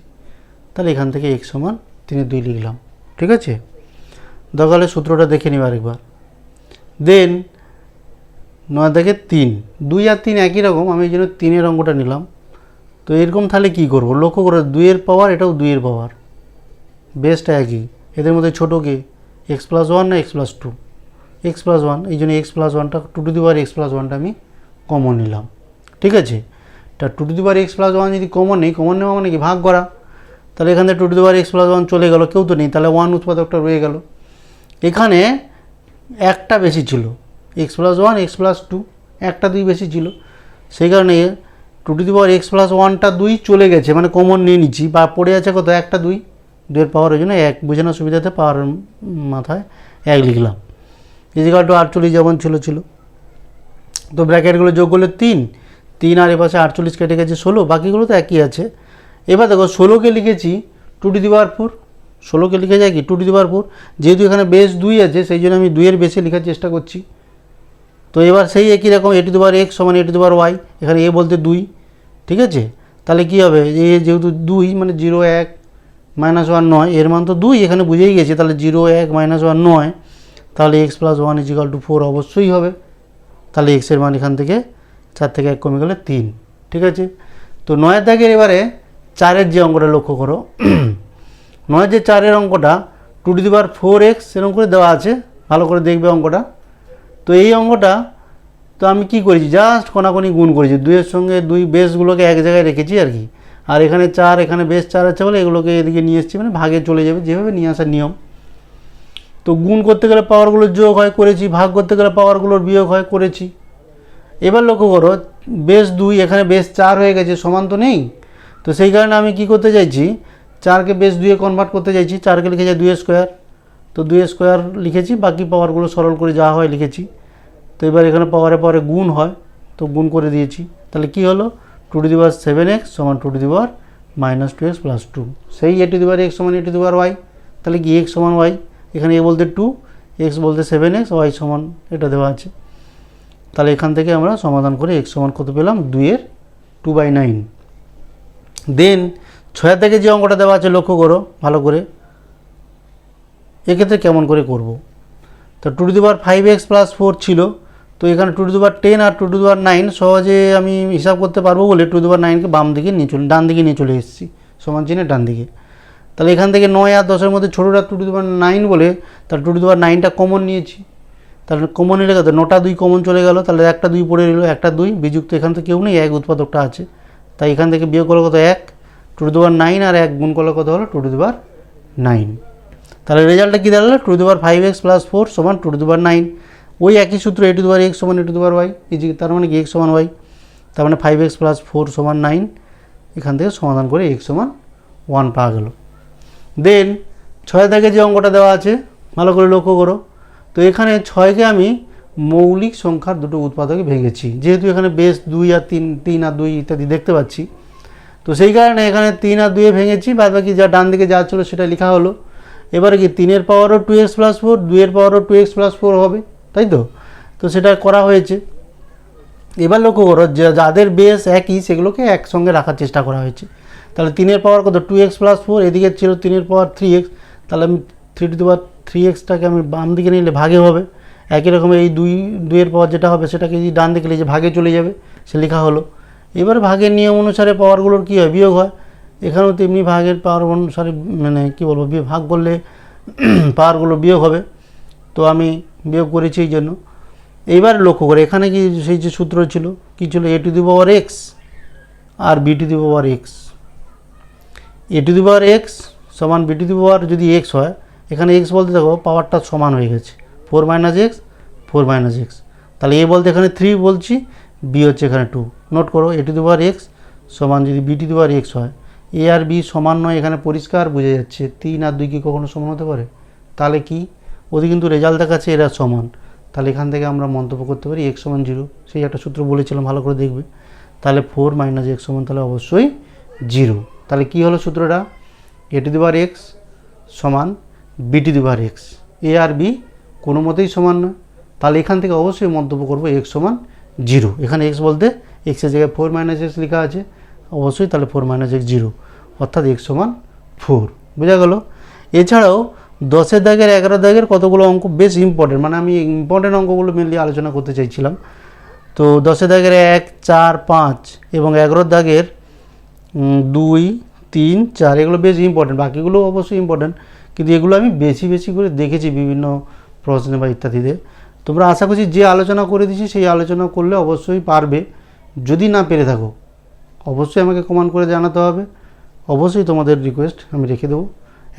তাহলে এখান থেকে x সমান 3/2 লিখলাম, ঠিক আছে? দরকার সূত্রটা দেখে নিব আরেকবার। দেন 9 থেকে 3, 2 আর 3 একই রকম, আমি এই জন্য 3-এর অঙ্কটা নিলাম। তো এরকম তাহলে কী করবো, লক্ষ্য করে 2-এর পাওয়ার, এটাও 2-এর পাওয়ার, বেসটা একই। এদের মধ্যে ছোটো কে x+1 না x+2, x+1, এই জন্য x+1টা 2 টু দি পাওয়ার x+1টা আমি কমন নিলাম, ঠিক আছে? তা 2 টু দি পাওয়ার x+1 যদি কমন নেওয়া মানে কি ভাগ করা, তাহলে এখানে 2 টু দি পাওয়ার x+1 চলে গেল, কেউ তো নেই, তাহলে 1 উৎপাদকটা রয়ে গেল। এখানে একটা বেশি ছিল, x+1 x+2, একটা 2 বেশি ছিল, সেই কারণে 2 টু দি পাওয়ার x+1টা 2 চলে গেছে, মানে কমন নিয়ে নিচ্ছি, বা পড়ে আছে কত একটা 2-এর পাওয়ার, ওই জন্য 1 বোঝানোর সুবিধাতে পাওয়ারের মাথায় 1 লিখলাম। ইজিক্যাল টু 48 যেমন ছিল। তো ব্র্যাকেটগুলো যোগ করলে 3 আর এপাশে 48 কেটে গেছে 16, বাকিগুলো তো একই আছে। এবার দেখো 16কে লিখেছি 2 টু দি পাওয়ার 4, 16কে লিখে যায় কি 2 টু দি পাওয়ার 4, যেহেতু এখানে বেস 2 আছে সেই জন্য আমি 2-এর বেসে লেখার চেষ্টা করছি। তো এবার সেই একই রকম এ টু দি পাওয়ার এক্স সমান এ টু দি পাওয়ার ওয়াই, এখানে এ বলতে 2, ঠিক আছে? তাহলে কী হবে, যেহেতু 2 মানে 0, 1, -1 নয়, এর মান তো 2, এখানে বুঝেই গেছে, তাহলে 0, 1, -1 নয়, তাহলে x+1 ইজিক্যাল টু 4 অবশ্যই হবে। তাহলে এক্সের মান এখান থেকে 4 থেকে 1 কমে গেলে 3, ঠিক আছে? তো 9 দাগের এবারে 4-এর যে অঙ্কটা লক্ষ্য করো, 9 যে 4-এর অঙ্কটা 2 টু দি পাওয়ার 4x এরকম করে দেওয়া আছে, ভালো করে দেখবে অঙ্কটা। তো এই অঙ্কটা তো আমি কি করেছি, জাস্ট কোনাকুনি গুণ করেছি, 2-এর সঙ্গে 2 বেসগুলোকে এক জায়গায় রেখেছি আর কি, আর এখানে 4, এখানে বেস 4 আছে বলে এগুলোকে এদিকে নিয়ে এসেছি, মানে ভাগে চলে যাবে, যেভাবে নিয়ে আসার নিয়ম। তো গুণ করতে গেলে পাওয়ারগুলোর যোগ হয় করেছি, ভাগ করতে গেলে পাওয়ারগুলোর বিয়োগ হয় করেছি। এবার লক্ষ্য করো বেস 2, এখানে বেস 4 হয়ে গেছে, সমান তো নেই, তো সেই কারণে আমি কি করতে চাইছি, 4কে বেস 2-এ কনভার্ট করতে চাইছি। 4কে লিখে যায় 2 স্কোয়ার, তো 2 স্কোয়ার লিখেছি, বাকি পাওয়ারগুলো সরল করে যা হয় লিখেছি। তো এবার এখানে পাওয়ারে গুণ হয়, তো গুণ করে দিয়েছি। তাহলে কি হলো, 2 টু দি পাওয়ার 7x সমান 2 টু দি পাওয়ার -2x + 2, সেই এ টু দি পাওয়ার x সমান এ টু দি পাওয়ার y, তাহলে কি এক্স সমান ওয়াই, এখানে এ বলতে 2, এক্স বলতে 7x, ওয়াই সমান এটা দেওয়া আছে। তাহলে এখান থেকে আমরা সমাধান করে এক্স সমান কত পেলাম, 2/9। দেন 6 থেকে যে অঙ্কটা দেওয়া আছে লক্ষ্য করো ভালো করে, এক্ষেত্রে কেমন করে করব। তো 2^5x + 4 ছিল, তো এখানে 2^10 আর 2^9 সহজে আমি হিসাব করতে পারবো বলে 2^9কে বাম দিকে নিয়ে ডান দিকে নিয়ে চলে এসেছি, সমান চিহ্নে ডান দিকে। তাহলে এখান থেকে 9 আর 10-এর মধ্যে ছোটোটা 2^9 বলে তার 2^9টা কমন নিয়েছি। তাহলে কমন নিলে কত, 9টা 2 কমন চলে গেল, তাহলে একটা 2 পড়ে রইল, একটা 2 বিযুক্ত, এখান থেকে কেউ নেই, এক উৎপাদকটা আছে, তাই এখান থেকে বিয়োগ করলে কত 1, 2^9 আর 1 গুণ করলে কত হলো 2^9। তাহলে রেজাল্টটা কী দাঁড়ালো, 2^5x + 4 সমান 2^9। ওই একই সূত্র a⁴ সমান a⁴y, তার মানে কি x সমান y, তার মানে 5x + 4 সমান 9। এখান থেকে সমাধান করে x সমান 1 পাওয়া গেল। দেন 6 থেকে যে অঙ্কটা দেওয়া আছে ভালো করে লক্ষ্য করো, তো এখানে 6কে আমি মৌলিক সংখ্যার দুটো উৎপাদকে ভেঙেছি, যেহেতু এখানে বেস 2 আর 3 আর 2 ইত্যাদি দেখতে পাচ্ছি, তো সেই কারণে এখানে 3 আর 2 ভেঙেছি, বাদ বাকি যা ডান দিকে যা ছিল সেটা লেখা হলো। এবারে কি 3-এর পাওয়ারও 2x + 4, 2-এর পাওয়ারও 2x + 4 হবে, তাই তো, তো সেটা করা হয়েছে। এবার লক্ষ্য করো যাদের বেস একই সেগুলোকে একসঙ্গে রাখার চেষ্টা করা হয়েছে। তাহলে 3-এর পাওয়ার কত, 2x + 4, এদিকে ছিল 3-এর পাওয়ার 3x, তাহলে আমি 3^3xটাকে আমি বাম দিকে নিলে ভাগে হবে। একই রকম এই 2-এর পাওয়ার যেটা হবে সেটাকে যদি ডান দিকে নিয়ে ভাগে চলে যাবে, সে লেখা হলো। এবার ভাগের নিয়ম অনুসারে পাওয়ারগুলোর কী হয়, বিয়োগ হয়। এখানেও তেমনি ভাগের পাওয়ার অনুসারে মানে কী বলবো, ভাগ করলে পাওয়ারগুলো বিয়োগ হবে, তো আমি বিয়োগ করেছি এই জন্য। এইবার লক্ষ্য করে এখানে কি সেই যে সূত্র ছিল, কী ছিল, a⁴x আর b⁴x, a⁴x সমান b⁴ যদি x হয়, এখানে x বলতে দেখো পাওয়ারটা সমান হয়ে গেছে, 4 - x 4 - x, তাহলে a বলতে এখানে 3 বলছি, b হচ্ছে এখানে 2। নোট করো a⁴x সমান যদি b⁴x হয়, a আর b সমান নয়, এখানে পরিষ্কার বোঝা যাচ্ছে 3 আর 2 কি কখনো সমান হতে পারে, তাহলে কি ওদের কিন্তু রেজাল্ট দেখাচ্ছে এরা সমান, তাহলে এখান থেকে আমরা মন্তব্য করতে পারি x সমান 0। সেই একটা সূত্র বলেছিলাম, ভালো করে দেখবে। তাহলে 4 - x সমান তাহলে অবশ্যই 0। তাহলে কি হলো সূত্রটা, a⁴x সমান b⁴x, a আর b কোনো মতেই সমান না, তাহলে এখান থেকে অবশ্যই মন্তব্য করবো x সমান 0। এখানে x বলতে x এর জায়গায় 4 - x লেখা আছে, অবশ্যই তাহলে 4 - x 0, অর্থাৎ x সমান 4। বোঝা গেল। এছাড়াও 10-এর দাগের 11 দাগের কতগুলো অঙ্ক বেশ ইম্পর্টেন্ট, মানে আমি ইম্পর্টেন্ট অঙ্কগুলো মেনলি আলোচনা করতে চাইছিলাম। তো 10-এর দাগের 1, 4, 5 এবং 11 দাগের 2, 3, 4 এগুলো বেশ ইম্পর্টেন্ট, বাকিগুলো অবশ্যই ইম্পর্টেন্ট, কিন্তু এগুলো আমি বেশি করে দেখেছি বিভিন্ন প্রশ্নে বা ইত্যাদিতে। তোমরা আশা করছি যে আলোচনা করে দিচ্ছি সেই আলোচনা করলে অবশ্যই পারবে। যদি না পেরে থাকো অবশ্যই আমাকে কমেন্ট করে জানাতে হবে, অবশ্যই তোমাদের রিকোয়েস্ট আমি রেখে দেবো।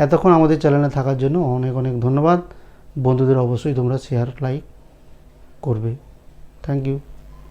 এতক্ষণ আমাদের চ্যানেলে থাকার জন্য অনেক অনেক ধন্যবাদ। বন্ধুদের অবশ্যই তোমরা শেয়ার লাইক করবে। Thank you.